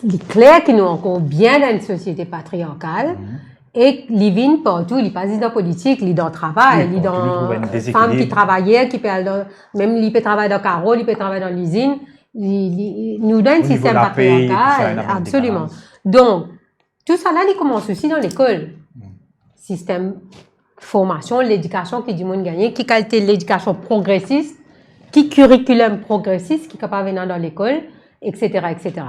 il est clair que nous encore bien dans une société patriarcale. Et il vient partout, il passe dans la politique, il est dans le travail, il est dans les femmes qui travaillaient, même il peut travailler dans Carole, il peut travailler dans l'usine, il nous donne un système patriarcal, absolument. Donc, tout ça là, il commence aussi dans l'école. Système formation, l'éducation qui du monde gagné, qui qualité l'éducation progressiste, qui curriculum progressiste, qui est capable de venir dans l'école, etc., etc.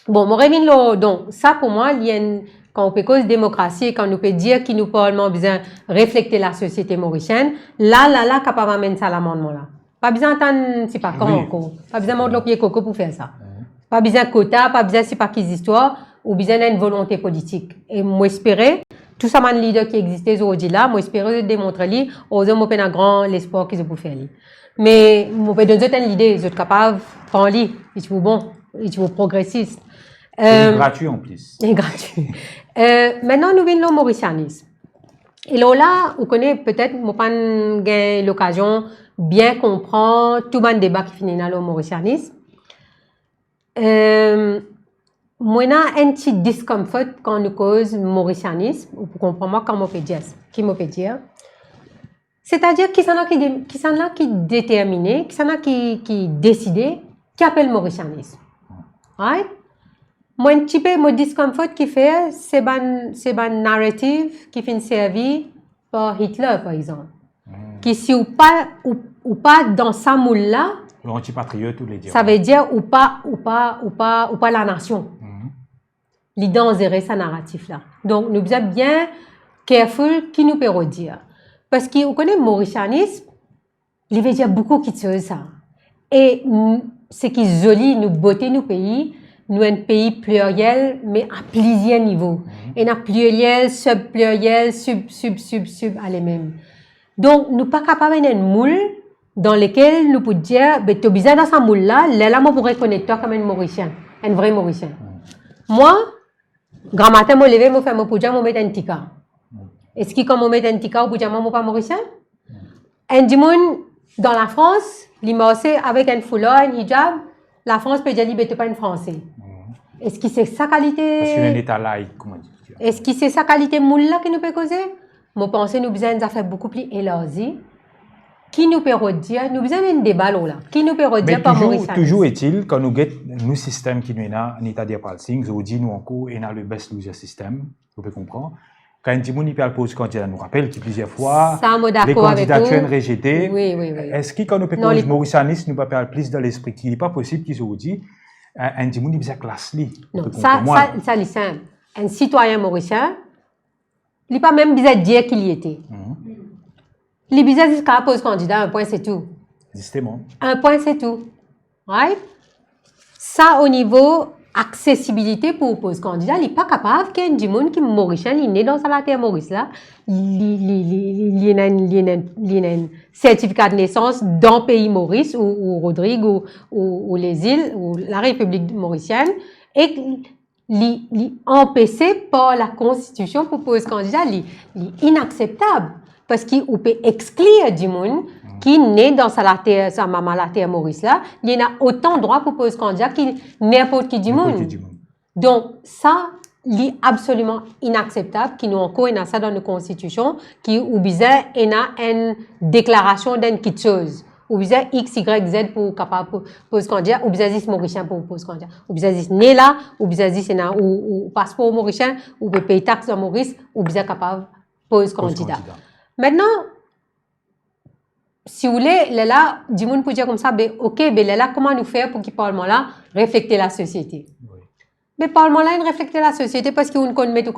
Bon, mon revient là, donc, ça pour moi, il y a une, quand on peut cause démocratie, quand on peut dire qu'il nous parle besoin refléter la société mauricienne, là, capable d'amener ça à l'amendement là. Pas besoin d'entendre, c'est pas quand encore. Pas besoin de monter le pied coco pour faire ça. Pas besoin de quota, pas besoin, c'est pas qu'ils histoires, ou besoin d'une volonté politique. Et moi, espérer, tout ça, man leader qui existait aujourd'hui là, moi, espérer de démontrer lui, aux hommes, on a grand l'espoir qu'ils ont pour faire lui. Mais, on peut donner une idée, ils sont capables, pas en lit, ils sont bon, ils sont progressistes. C'est gratuit en plus. C'est gratuit. Maintenant, nous venons au mauricianisme. Et là, vous connaissez peut-être, moi, pas l'occasion bien comprendre tout le débat qui finit dans le mauricianisme. Moi, j'ai un petit discomfort quand nous cause mauricianisme, ou pour comprendre comment on peut dire, qui me peut dire. C'est-à-dire qu'il y en a qui déterminent, qu'il y en a qui décident, qui appellent mauricianisme. Right? Moi, un petit peu, mon discomfort qui fait, c'est un narrative qui fait servi par Hitler, par exemple. Qui, si ou pas dans sa moule-là, l'antipatriote ou les dire. Ça veut dire ou pas la nation. L'idée en gérer sa narratif-là. Donc, nous sommes bien careful qui nous peut dire. Parce que, vous connaissez le mauricianisme, il veut dire beaucoup de choses, ça. Et, ce qui est joli, nous beauté, nos pays, nous un pays pluriel, mais à plusieurs niveaux. Et à pluriel, sub-pluriel, sub, à les mêmes. Donc, nous pas capables d'un moule, dans lesquels nous pouvons dire, ben, tu es bizarre dans sa moule là, là, moi, pourrais connaître toi comme un Mauricien, un vrai Mauricien. Moi, grand matin, je me lève, je fais mon poudre, je mets un tika. Est-ce que quand je mets un tika, je ne suis pas Mauricien? Un dimon, dans la France, l'immerser avec un foulard, un hijab, la France peut dire, tu n'es pas un Français. Est-ce que c'est sa qualité? Parce qu'il y a un état laïque, comment dire. Est-ce que c'est sa qualité moule là qui nous peut causer? Je pense que nous besoin de faire beaucoup plus élargi. Qui nous peut redire? Nous besoin d'un débat là. Qui nous peut redire par Mauricien? Toujours est-il, quand nous avons nos systèmes qui nous sont en état de palsing, nous dit nous encore, et dans le best loser system, vous pouvez comprendre. Quand un petit monde il pose candidat, nous rappelle que plusieurs fois, les candidatures rejetées. Oui. Est-ce que quand nous peut cause mauricianiste, nous peut parler plus dans l'esprit qu'il n'est pas possible qu'ils se dit un petit monde il besoin classe li. Non, ça c'est simple. Un citoyen mauricien, il n'est pas même besoin de dire qu'il y était. Les business qui pose candidat, un point c'est tout. Justement. Un point c'est tout. Right? Ça, au niveau accessibilité pour pose candidat, il n'est pas capable qu'il y ait des gens qui sont mauriciens, il est né dans la terre Maurice là, il a un certificat de naissance dans le pays Maurice, ou Rodrigue, ou les îles, ou la République mauricienne, et il est empêché par la Constitution pour poser candidat, il est inacceptable. Parce qu'il peut exclure du monde qui naît dans sa maman la terre Maurice là, il a autant de droits pour poser candidat que n'importe qui du monde. Donc ça, c'est absolument inacceptable qu'il nous encore ça dans nos constitutions, qui ou bizarre a une déclaration d'une quelque chose. Ou bizarre X, Y, Z pour capable poser candidat, ou bizarre mauricien pour poser candidat. Ou bizarre né là, ou bizarre ou passeport mauricien, ou payer taxe dans Maurice, ou bizarre capable poser candidat. Maintenant, si vous voulez, là, du monde peut dire comme ça, ben, ok, ben là, comment nous faire pour que le Parlement-là reflète la société? Oui. Mais le Parlement-là, il reflète la société parce qu'on connaît deux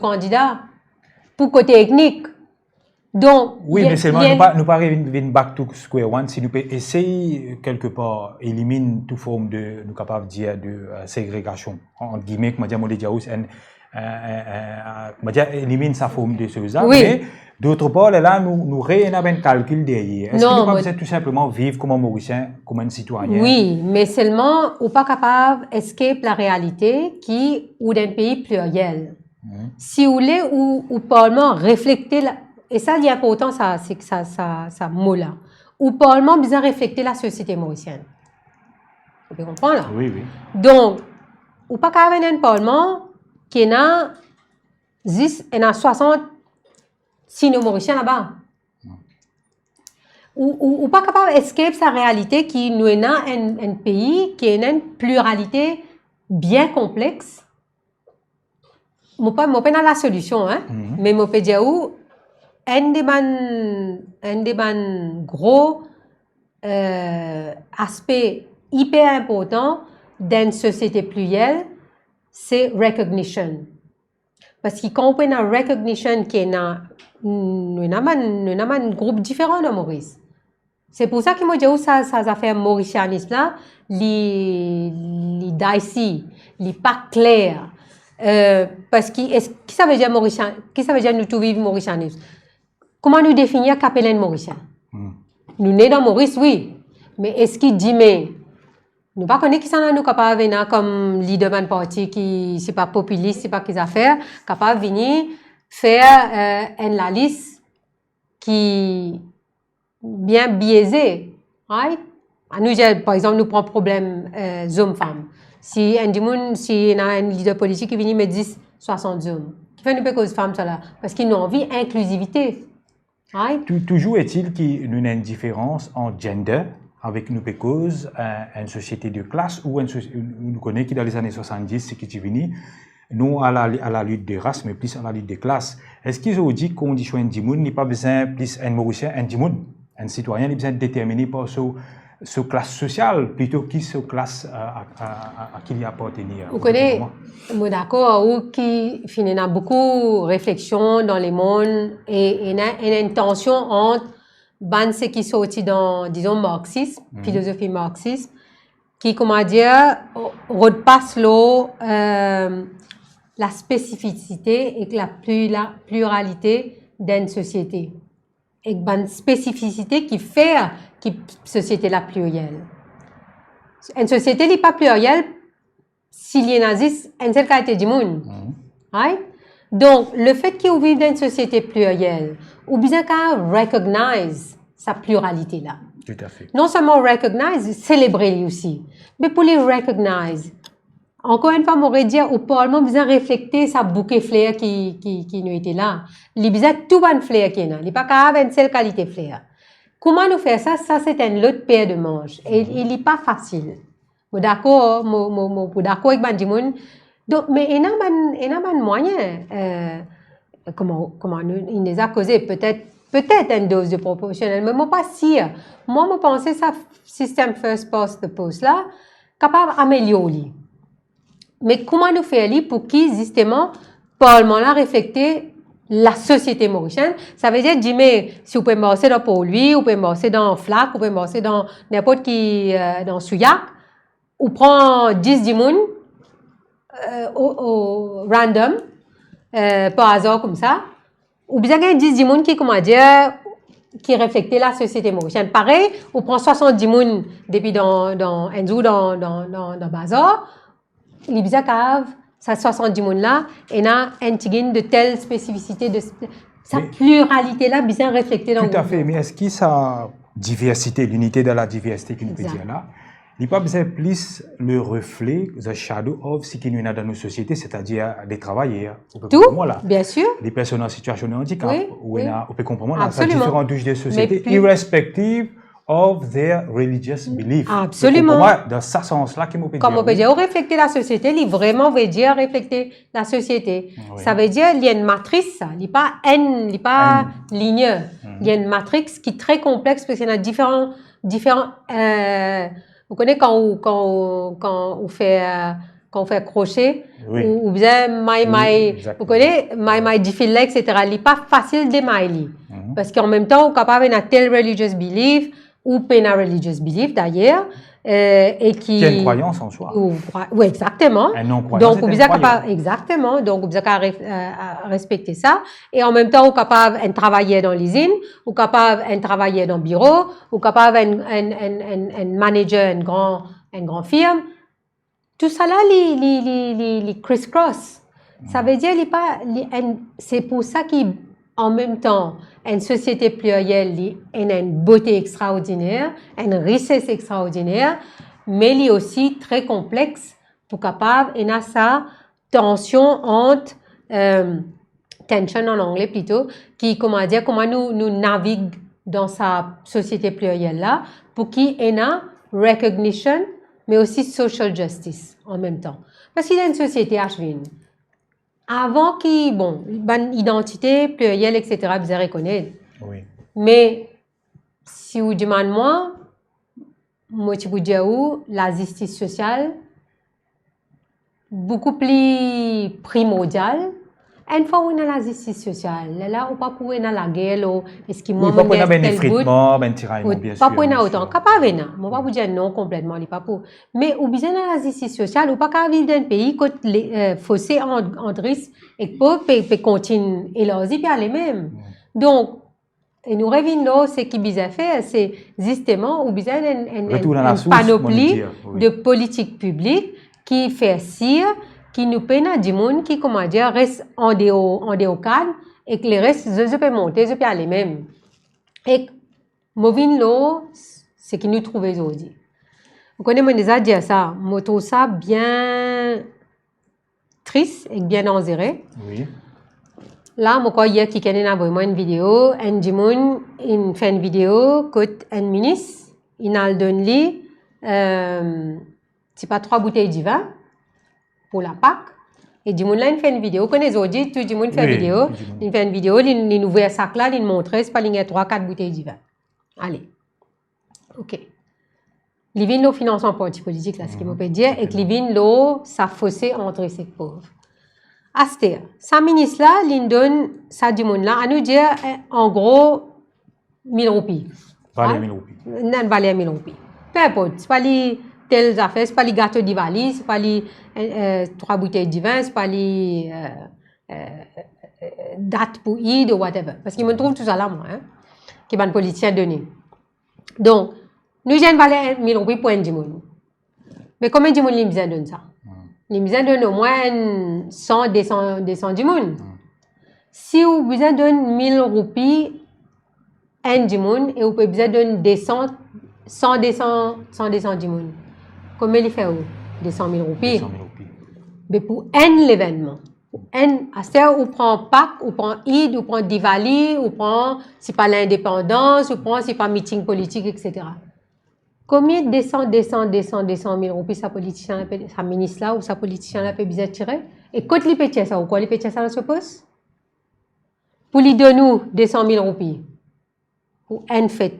candidats pour côté technique. Donc, oui, mais seulement nous pas revenir back to square one. Si nous pouvons essayer quelque part éliminer toute forme de, nous capable dire de ségrégation entre guillemets, comme dire élimine sa forme de choses. Oui. Mais d'autre part, là, nous avons un calcul derrière. Est-ce que nous pas tout simplement vivre comme un Mauricien, comme un citoyen? Oui, mais seulement, on n'est pas capable d'escaper la réalité qui ou d'un pays pluriel. Si vous voulez, ou Parlement refléter, et ça, il est important, c'est que ça mot là. Ou Parlement besoin refléter la société mauricienne. Vous pouvez comprendre là? Oui. Donc, ou pas capable d'un Parlement qui est a 10, et 60 sino-mauriciens là-bas. Ou pas capable d'escaper sa réalité qui nous est un pays qui a une pluralité bien complexe. Je ne sais pas la solution, hein? Mais je peux dire où un des gros aspects hyper importants d'une société plurielle, c'est recognition. Parce que quand on a recognition qui est nous avons un groupe différent de Maurice. C'est pour ça que moi, je dis ça affaire mauricianisme là, les dicey, les pas clair. Parce que qu'est-ce que ça veut dire mauricien? Qu'est-ce que ça veut dire nous tous vivre mauricianisme? Comment nous définir qu'appelle un mauricien? Nous nés dans Maurice, oui. Mais est-ce qu'il dit mais nous ne connaissons pas qui sont nous capables de venir comme leader d'un parti qui c'est pas populiste, c'est pas qu'ils affaires, capable de venir faire une liste qui bien biaisée, right? Nous, par exemple, nous prenons problème hommes-femmes. Si un leader politique qui vient me dit 60 hommes, qui fait une peu cause femme ça là, parce qu'ils ont envie inclusivité, right? Toujours est-il qu'il y a une différence en gender avec nous cause une société de classe ou nous connaissons qui dans les années 70 c'est qui est venu nous à la lutte des races mais plus à la lutte des classes. Est-ce qu'ils ont dit qu'on dit choix un dimoun n'est pas besoin plus un mauricien un dimoun un citoyen n'est besoin de déterminer par ce classe sociale plutôt que ce classe à qui il appartient. Vous connaissez moi d'accord ou qui finalement beaucoup réflexion dans les mondes et une intention entre ce qui sorti dans disons marxisme philosophie marxiste qui comment dire repasse la spécificité et la pluralité d'une société une spécificité qui fait que société la plurielle. Une société n'est pas plurielle s'il y a une seule qualité du monde. Right? Donc, le fait qu'on vive dans une société plurielle, ou bien qu'on recognize sa pluralité là. Tout à fait. Non seulement recognize, célébrer aussi. Mais pour les recognize, encore une fois, m'aurait dit au Parlement, besoin refléter sa bouquet fleur qui nous était là. Il besoin tout bon fleur qui est là. Il n'est pas capable une seule qualité fleur. Comment nous faire ça? Ça, c'est un autre paire de manches. Et il n'est pas facile. Je suis d'accord, d'accord avec Bandimoun. Donc, mais il y a un moyen. Comment il nous a causé peut-être une dose de proportionnel, mais moi pas sûr. Moi, je pense que ça système first past the post là, capable d'améliorer. Mais comment nous faire pour qui justement Parlement là refléter la société mauricienne? Ça veut dire mais si vous pouvez bosser dans pour lui, vous pouvez bosser dans Flac, vous pouvez bosser dans n'importe qui dans Souillac, ou prend 10 dimoun au random par hasard comme ça, ou bien il y a 10 dimoun qui comment dire qui refléter la société mauricienne. Pareil, on prend 70 dimoun depuis dans bazar. Les bizarres caves, ça 70 moun là, et na un tigine de telle spécificité de sa pluralité là, bien reflétée dans. Tout à fait, mais est-ce que sa diversité, l'unité de la diversité qu'on peut dire là, n'est pas besoin plus le reflet, the shadow of ce qu'il y a dans nos sociétés, c'est-à-dire des travailleurs. Tout, bien sûr. Les personnes en situation de handicap, on peut comprendre là, ça différentes touches des sociétés, irrespective of their religious belief. Absolument. Pour moi, dans ce sens-là, comme on peut dire, refléter la société, il vraiment veut dire refléter la société. Oui. Ça veut dire qu'il y a une matrice, il n'y a pas il n'y a pas linéaire. Il y a une matrice qui est très complexe parce qu'il y a différents vous connaissez quand on fait crochet, ou bien vous connaissez, my difficile, etc. Il n'est pas facile de mailler. Parce qu'en même temps, on est capable d'avoir tel religious belief, ou pas un religious belief d'ailleurs, et qui a une croyance en soi. Oui, exactement. Un non-croyance. Donc, vous êtes capable, exactement. Donc, vous êtes capable à respecter ça. Et en même temps, vous êtes capable de travailler dans l'usine, vous êtes capable de travailler dans le bureau, vous êtes capable de manager une grande firme. Tout ça là, les criss-cross. Ça veut dire, c'est pour ça qu'en même temps, une société plurielle a une beauté extraordinaire, une richesse extraordinaire, mais elle est aussi très complexe pour capable et a sa tension entre tension en anglais plutôt, qui comment nous navigue dans sa société plurielle là pour qu'il ait une recognition mais aussi social justice en même temps. Parce qu'il y a une société HVN. Avant une identité plurielle, etc., vous reconnaissez. Oui. Mais si vous demandez moi, je vous dis la justice sociale, beaucoup plus primordiale. Une fois où on a la justice sociale, là, on ne peut pas pouvoir la guerre, est-ce qu'il manque un effritement, un tiraillement, bien sûr. Pas pour autant, capable de. Je ne vais pas vous dire non complètement, pas pour. Mais ou bien la justice sociale, ou pas qu'à vivre dans un pays où les fossés entre riches et pauvres peuvent continuer et leur vie puis aller même. Donc, et nous revenons là, ce qui bizarre faire, c'est justement ou bien une panoplie de politiques publiques qui fait cire qui nous peine à du monde qui, comment dire, reste en dehors cadre et que les restes, je peux monter, je peux aller même. Et, moving là, c'est qui nous trouve aujourd'hui. Vous connaissez, moi, déjà dit ça, je trouve ça bien triste et bien enserré. Oui. Là, moi, hier, qui a vraiment une vidéo, un Jimoun, il fait une vidéo, que un ministre, il a donné, c'est pas 3 bouteilles de vin, pour la Pâque. Et du monde là, il fait une vidéo. Vous connaissez aujourd'hui, tout le monde fait une vidéo. Il fait une vidéo, il ouvre un sac là, il montre, c'est pas 3-4 bouteilles de vin. Allez. OK. Il vient de financement politique, là, ce qu'il me peut dire, et que il vient de ça fossé entre ces pauvres. Astéa, sa ministre là, il donne ça du monde là, à nous dire, en gros, 1000 roupies. Valait 1000 roupies. Non, valait 1000 roupies. Peu importe, c'est pas les telles affaires, c'est pas les gâteaux d'Ivali, c'est pas les 3 bouteilles de vin, c'est pas les dates pour Eid ou whatever. Parce qu'il me trouve tout ça là, moi. Hein. qui ban politicien donné. Donc, nous j'en valait 1000 roupies pour un dimoun. Mais combien de dimoun li besoin donne ça? Li besoin donne au moins 100 200 dimoun. Si vous besoin donne 1000 roupies un dimoun et vous pouvez besoin donne 100 200 dimoun. Combien il fait 200 000 roupies? 200 000 roupies. Mais pour un événement, on prend Pâques, on prend Eid, on prend Diwali, on prend, c'est pas l'indépendance, on prend, c'est pas meeting politique, etc. Combien de 200 000 roupies sa politicien, sa ministre là, ou sa politicien là peut bien tirer? Et quand il peut tirer ça, ou quoi, il peut tirer ça dans ce poste? Pour lui donner 200 000 roupies, pour une fête,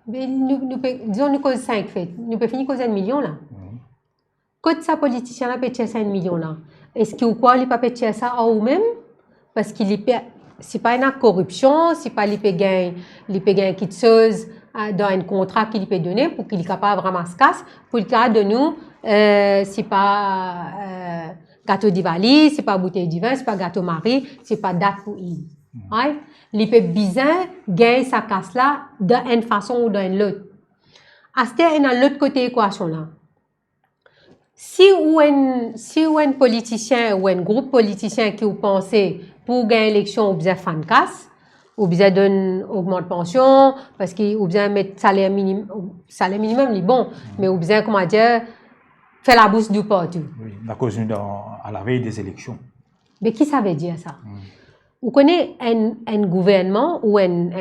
disons, nous cause 5 fêtes, nous pouvons finir cause 1 million là. Quand sa politicien là peut tirer ça 1 million là, est-ce qu'il ou quoi, il peut pas tirer ça à eux-mêmes? Parce qu'il c'est pas une corruption, c'est pas il peut gagner quelque chose dans un contrat qu'il peut donner pour qu'il est capable de ramasser casse, pour le cas de nous, c'est pas gâteau Diwali, c'est pas bouteille de vin, c'est pas gâteau Marie, c'est pas date pour il. Right? Il peut bien gagner sa casse là d'une façon ou d'une autre. À ce temps, dans l'autre côté de l'équation là. Si un politicien ou un groupe politicien qui vous pensez pour gagner l'élection, vous besoin de faire casse, ou bien donne augmente pension parce qu'il ou bien mettre salaire minimum il bon mais ou bien comment dire faire la bourse du partout. Oui, la cause à la veille des élections. Mais qui ça veut dire ça? Vous connaissez un gouvernement ou un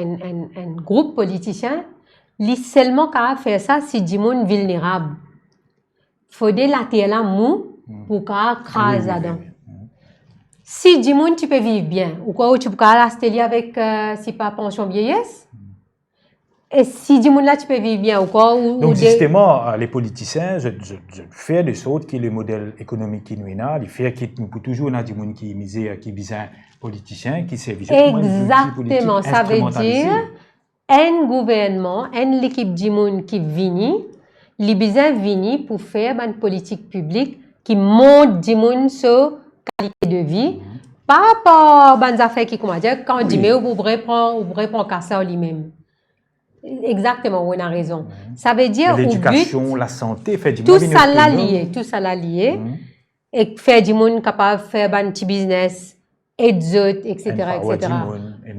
groupe politicien, il seulement capable faire ça si du monde vulnérable. Faudrait la terre là mou pour qu'à craser là-dedans. Si du monde tu peux vivre bien, ou quoi tu peux rester avec si pas pension vieillesse, et si du monde là tu peux vivre bien ou quoi donc justement les politiciens je fais de sorte que le modèle économique qui nous a, il fait qu'il nous toujours du monde qui misé qui besoin politicien qui servit exactement ça veut dire un gouvernement, une équipe du monde qui vient, les besoin vini pour faire une politique publique qui monte du monde sur qualité de vie, pas par des affaires qui, comment dire, quand on dit, mais vous reprendre ça lui-même. Exactement, on a raison. Ça veut dire, l'éducation, la santé, fait du tout ça l'a lié, et faire du monde capable de faire un petit business, et d'autres, etc., etc.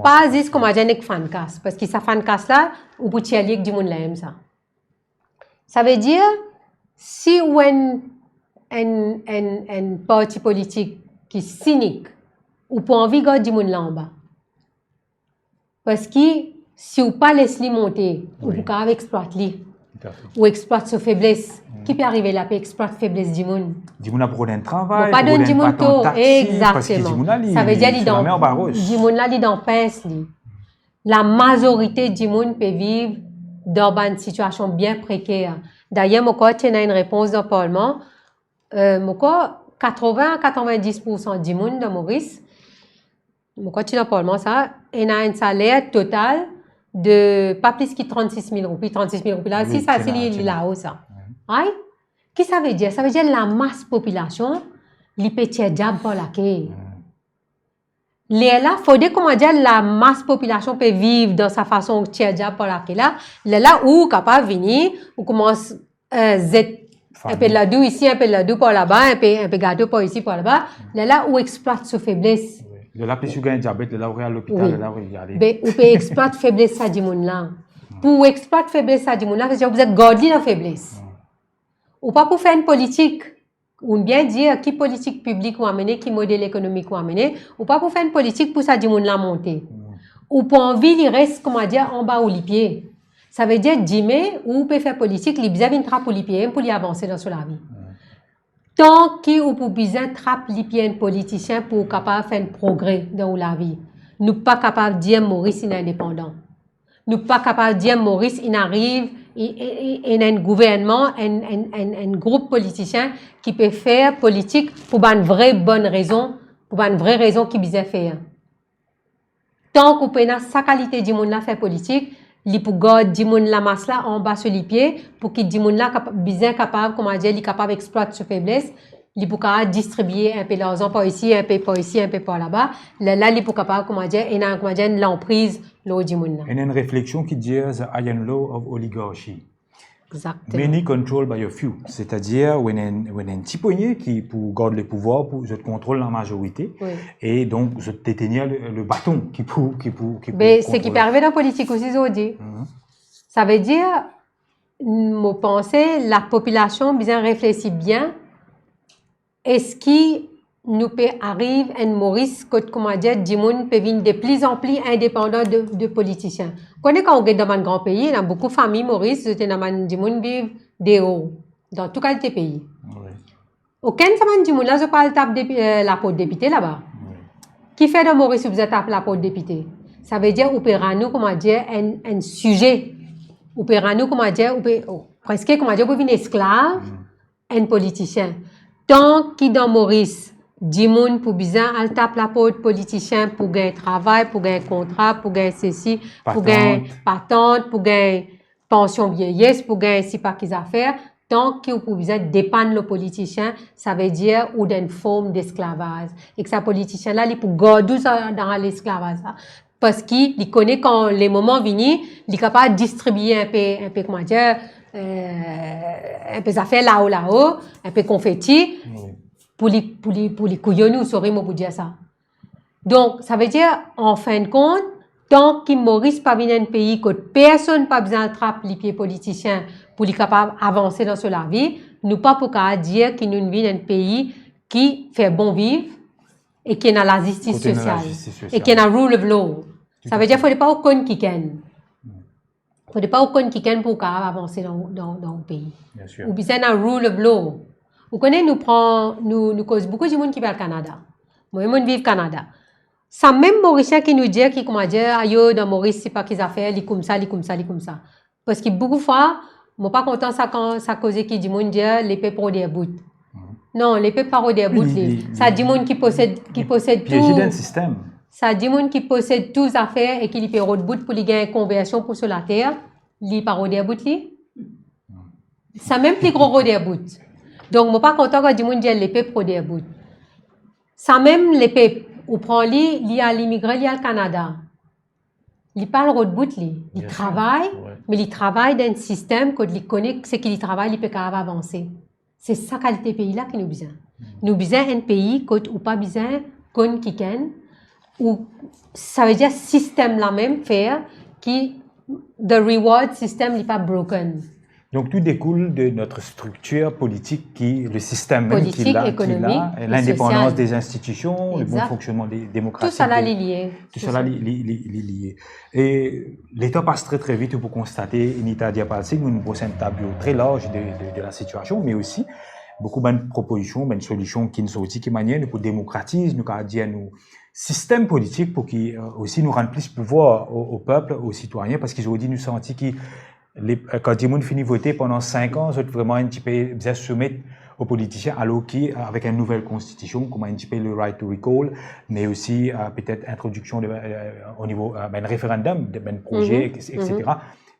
Pas juste, comment dire, avec fan casse, parce que ça fan casse là, ou pour tirer avec du monde là, ça. Ça veut dire, si un parti politique qui est cynique, ou pour envie de du monde là en bas. Parce que si vous ne pas laissez monter, vous pouvez exploiter ou exploiter sa faiblesse. Qui peut arriver là, peut exploiter la faiblesse du monde? Du monde a pour un travail, pas donner du monde tout. Exactement. Ça veut dire du monde là, il dans pince. La majorité du monde peut vivre dans une situation bien précaire. D'ailleurs, moi, tu as une réponse dans le Parlement. 80-90% du monde de Maurice, moi, tu as dans le Parlement, ça, il a un salaire total de pas plus que 36 000 roupies. 36 000 roupies là, si ça, c'est là-haut, ça. Right? Qu'est-ce que ça veut dire? Ça veut dire la masse population, il peut tirer diable par la quai. Là, il faudrait comment dire la masse population peut vivre dans sa façon de tirer diable par la quai là. Là où capable venir, ou commence un peu de la doux ici, un peu de la doux par là-bas, un peu gâteau par ici, par là-bas. Là où exploite sa faiblesse. De là, puis si vous avez un diabète, de là où à l'hôpital, de là où vous regardez. Mais vous pouvez exploiter la faiblesse de du monde là. Pour exploiter la faiblesse de du monde là, vous êtes gardé dans la faiblesse. Ou pas pour faire une politique, ou bien dire qui politique publique ou amener, qui modèle économique ou amener, ou pas pour faire une politique pour ça du monde là monter. Ou pour envie, il reste, comment dire, en bas ou les pieds. Ça veut dire, dimé, ou peut faire politique, il besoin d'une trappe pour les pieds, pour y avancer dans la vie. Tant qu'il ou pour besoin trappe les pieds un politicien pour capable faire un progrès dans la vie. Nous pas capable de dire Maurice est indépendant. Nous pas capable de dire Maurice il arrive il a un gouvernement, un groupe politicien qui peut faire politique pour une vraie bonne raison, pour une vraie raison qu'il besoin faire. Tant qu'on peut sa qualité du monde là faire politique, il peut garder du monde la masse là en bas sur les pieds pour qu'il du monde là besoin capable, comment dire, il capable d'exploiter sa faiblesse, il peut distribuer un peu l'argent par ici, un peu par ici, un peu par là-bas. Là, il peut capable, comment dire, l'emprise, l'ordimoun. Et une réflexion qui dit the iron law of oligarchy. Exactement. Many controlled by a few. C'est-à-dire, où il y a un petit poignet qui, pour garder le pouvoir, pour, je contrôle la majorité. Oui. Et donc, je détenir le bâton qui pour Mais c'est qui peut arriver dans la politique aussi, aujourd'hui. Ça veut dire, moi, penser, la population bien réfléchit bien. Est-ce qu'il nous peut arriver un Maurice, comment dire, du monde peut venir de plus en plus indépendant de politiciens. Quand on est dans un grand pays, il y a beaucoup de familles Maurice, du monde vivent des hauts, dans tout qualité pays. Oui. Aucun semaine du monde là, je parle de la peau de député là-bas. Oui. Qui fait de Maurice vous êtes la peau de député? Ça veut dire, nous, comment dire, un sujet. Nous, comment dire, presque, comment dire, vous venez esclave, un politicien. Tant qu'il dans Maurice, du monde pour bien, elle tape la peau de politicien pour gagner travail, pour gagner contrat, pour gagner ceci, pour gagner patente, pour gagner pension vieillesse, pour gagner si pas qu'ils affaires. Tant qu'il pour bien dépendre le politicien, ça veut dire ou d'une forme d'esclavage. Et que ce politicien là, il peut garder dans l'esclavage. Parce qu'il connaît quand les moments viennent, il est capable de distribuer un peu comment dire, un peu d'affaires là-haut, un peu confetti, pour les couillons, saurait moi pour dire ça. Donc, ça veut dire, en fin de compte, tant qu'il Maurice pas venu un pays que personne pas besoin de trapper les pieds politiciens pour les capables d'avancer dans ce la vie, nous pas pour dire qu'il nous vient un pays qui fait bon vivre et qui a la justice sociale et qui a la rule of law. Ça veut dire qu'il ne faut pas aucun qui ken. Il ne faut pas aucun qui ken pour avancer dans le pays. Bien sûr. Ou bien la rule of law. Vous connaissez, nous cause beaucoup de monde qui va au Canada. Moi, je vis au Canada. Ça même Mauricien qui nous dit, comment dire, aïe, dans Maurice, c'est pas qu'ils ont fait, comme ça. Parce que beaucoup de fois, je ne suis pas content quand ça cause qui dit, monde dit, les peuples ont des bouts. Non, les peuples ont des bouts. Ça dit, monde qui possède tout. D'un système. Ça dit, monde qui possède tous les affaires et qui les paye des bouts pour les gagner conversion pour sur la terre, les pas des bouts. Ça même plus gros des bouts. Donc, je ne suis pas content quand dit, monde dit, les peuples ont des bouts. Ça même les peuples. Ou prend il y a l'immigré, il y a le Canada. Il parle de bout, il travaille, mais il travaille dans un système que il connaît ce qu'il travaille, il peut avancer. C'est ça qualité pays là qui nous besoin. Nous besoin un pays ou pas besoin qu'on qui ou ça veut dire système la même faire qui the reward system n'est pas broken. Donc, tout découle de notre structure politique, le système même politique, économique, l'indépendance des institutions, exact. Le bon fonctionnement des démocraties. Tout ça est lié. Tout ça est lié. Et l'État passe très très vite pour constater, Nita Diapalsing, nous posons un tableau très large de la situation, mais aussi beaucoup de propositions, de solutions qui nous sont aussi qui manièrent pour démocratiser, nous dire nous système politique pour qui aussi nous rendre plus pouvoir au peuple, aux citoyens, parce qu'ils ont dit nous senti qui quand les gens finissent de voter pendant 5 ans, c'est vraiment un petit peu bien soumettre aux politiciens, alors avec une nouvelle constitution, comme un petit peu le right to recall, mais aussi peut-être introduction au niveau d'un référendum, d'un projet, etc.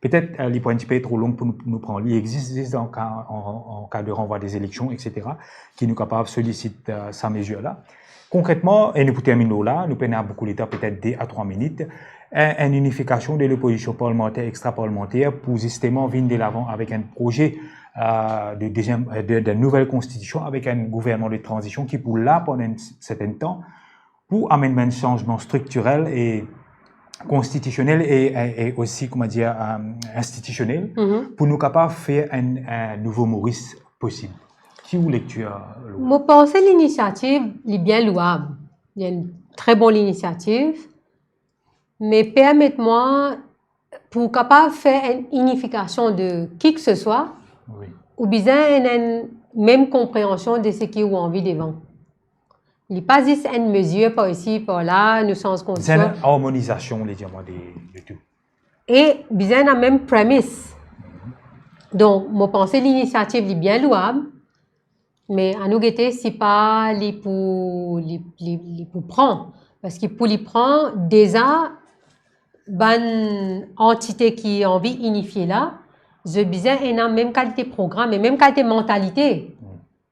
Peut-être les points un petit peu trop longs pour nous prendre. Il existe en cas de renvoi des élections, etc., qui nous capables de solliciter sa mesure-là. Concrètement, et nous pour terminer là, nous prenons beaucoup l'État peut-être 2 à 3 minutes, une unification de l'opposition parlementaire extra-parlementaire pour justement venir de l'avant avec un projet de nouvelle constitution avec un gouvernement de transition qui pour là pendant un certain temps pour amener un changement structurel et constitutionnel et aussi comment dire institutionnel pour nous capables de faire un nouveau Maurice possible. Qui ou lecture? Je pense que l'initiative est bien louable. Il y a une très bonne initiative. Mais permettez-moi, pour capable faire une unification de qui que ce soit, ou bien une même compréhension de ce qui est envie devant. Il n'est pas juste une mesure par ici, par là, nous sommes conscients. C'est une harmonisation, les diamants de tout. Et bien la même prémisse. Donc, je pense que l'initiative est bien louable, mais à nous guetter, c'est pas pour prendre. Parce que pour les prendre, déjà, bonne entité qui a envie d'unifier là, je disais, elle a même qualité programme et même qualité mentalité.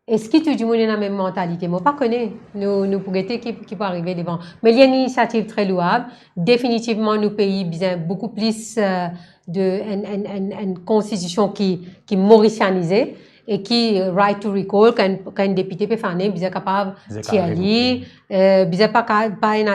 est-ce que tout le monde a la même mentalité? Moi, pas connais. Nous pourrions qui peut arriver devant. Mais il y a une initiative très louable. Définitivement, nos pays besoin beaucoup plus une constitution qui mauricianisée et qui right to recall quand député peut faire bien capable d'y aller, bien pas une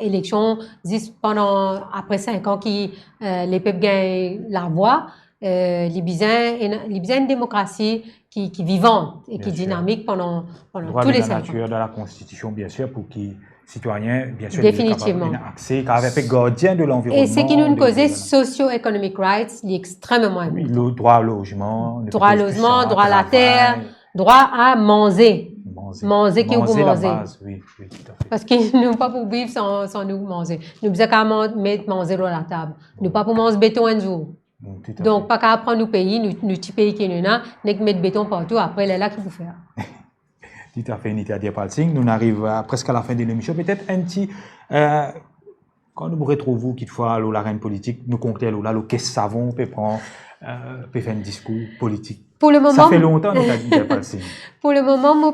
élection juste pendant après 5 ans qui les peuples gagnent la voix. Les besoin une démocratie qui vivante et qui dynamique pendant tous les 5 ans. Droit de la nature de la Constitution, bien sûr, pour que les citoyens, bien sûr, définitivement accès, avec gardien de l'environnement. Et ce qui nous cause socio-economic rights, il est extrêmement important. Le droit au logement, droit à la terre, droit à manger. Manger qui vous manger. Oui, tout à fait. Parce que nous pas pour vivre sans nous manger. Nous besoin qu'à mettre manger sur la table. Nous pas pour manger béton un jour. Donc, pas qu'à prendre nos pays, nous petits pays qui nous ont, nous mettre béton partout, après, là, qu'il faut faire. Tout à fait, Nitya Palsing. Nous arrivons presque à la fin de l'émission. Peut-être un petit, quand nous retrouvons, toutefois, la reine politique, nous comptons là, le qu'est-ce savon, peut prendre, peut faire un discours politique. Pour le moment, ça fait longtemps, Nitya Palsing. Pour le moment,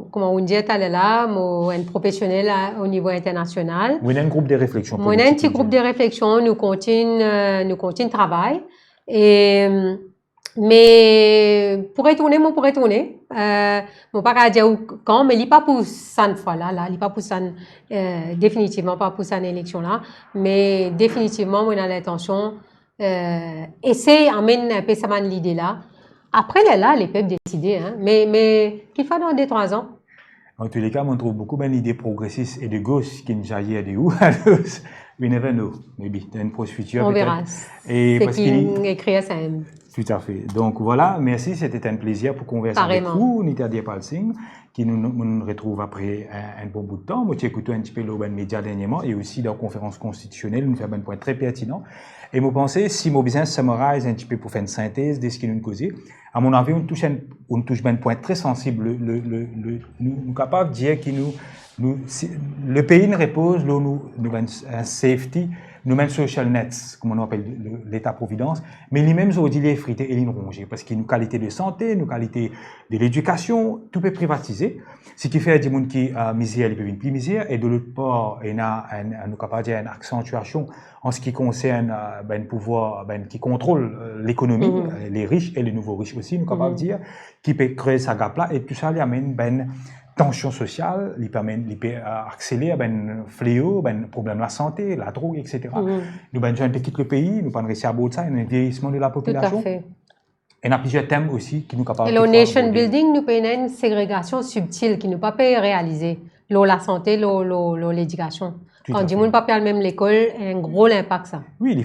comment on dit, un professionnel au niveau international. Vous avez un groupe de réflexion. Moi, un petit groupe de réflexion, nous continuons travail. Et, mais, pour retourner, mon pas dire quand, mais il n'est pas pour ça une fois là, il n'est pas pour ça, définitivement pas pour ça une élection là, mais définitivement, on a l'intention, essayer d'amener un peu ça l'idée là. Après, là, les peuples décider, hein, mais qu'il faut dans 2-3 ans. En tous les cas, on trouve beaucoup d'idées progressistes et de gauche qui nous jaillissent de où. We never know. Maybe dans une proche future. On verra. Et parce qu'il écrit ça. Tout à fait. Donc voilà, merci. C'était un plaisir pour converser avec vous, Nitya Palsing, qui nous retrouve après un bon bout de temps. Moi, j'ai écouté un petit peu les médias dernièrement et aussi dans la conférence constitutionnelle, nous fait un point très pertinent. Et moi, pensez, si mon business summarize un petit peu pour faire une synthèse de ce qui nous cause, à mon avis, on touche un point très sensible. Nous sommes capables de dire que le pays ne repose, nous un safety, nous même social nets, comme on appelle l'État-providence, mais lui-même, ils ont dit les frités et les rongés, parce qu'il y a une qualité de santé, une qualité de l'éducation, tout peut privatiser. Ce qui fait des gens qui misère, ils peuvent plus misère, et de l'autre part, il y a nous capable une accentuation en ce qui concerne le pouvoir qui contrôle l'économie, les riches et les nouveaux riches aussi, nous capable de dire, qui peut créer sa gap-là, et tout ça, il amène tension sociale, il peut accélérer fléau, problème de la santé, la drogue, etc. Nous besoin de quitter le pays, nous pas réussir à bouger ça, un vieillissement de la population. Tout à fait. Et il y a plusieurs thèmes aussi qui nous capables. Et le nation building nous peut une ségrégation subtile qui nous pas peut réaliser. La santé, l'éducation. Quand du monde pas faire même l'école, un gros impact ça. Oui, il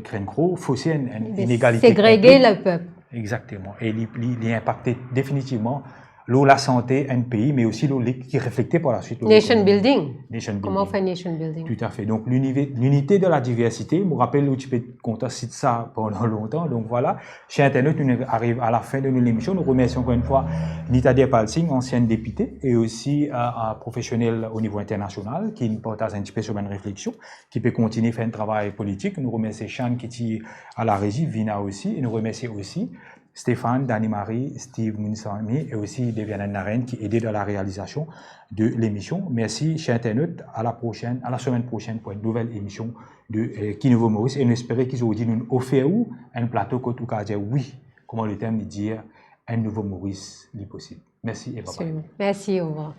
crée un gros fossé, une inégalité. Ségréguer le peuple. Exactement. Et il impacte définitivement la santé un pays, mais aussi qui est reflété par la suite. Nation building. Comment on fait nation building? Tout à fait. Donc, l'unité de la diversité, je me rappelle où tu peux compter ça pendant longtemps. Donc, voilà. Chez Internet, nous arrivons à la fin de l'émission. Nous remercions encore une fois Nitya Palsing, ancienne députée, et aussi un professionnel au niveau international, qui nous partage un petit peu sur une réflexion, qui peut continuer à faire un travail politique. Nous remercions Sean qui est à la régie, Vina aussi, et nous remercions aussi Stéphane, Dani-Marie, Steve Mounsami et aussi Deviane Naren qui aident dans la réalisation de l'émission. Merci, chers internautes. À la semaine prochaine pour une nouvelle émission de Qui Nouveau Maurice. Et nous espérons qu'ils ont dit nous offrir un plateau que tout cas dire oui, comment le terme dit dire un nouveau Maurice est possible. Merci et bye bye. Merci, au revoir.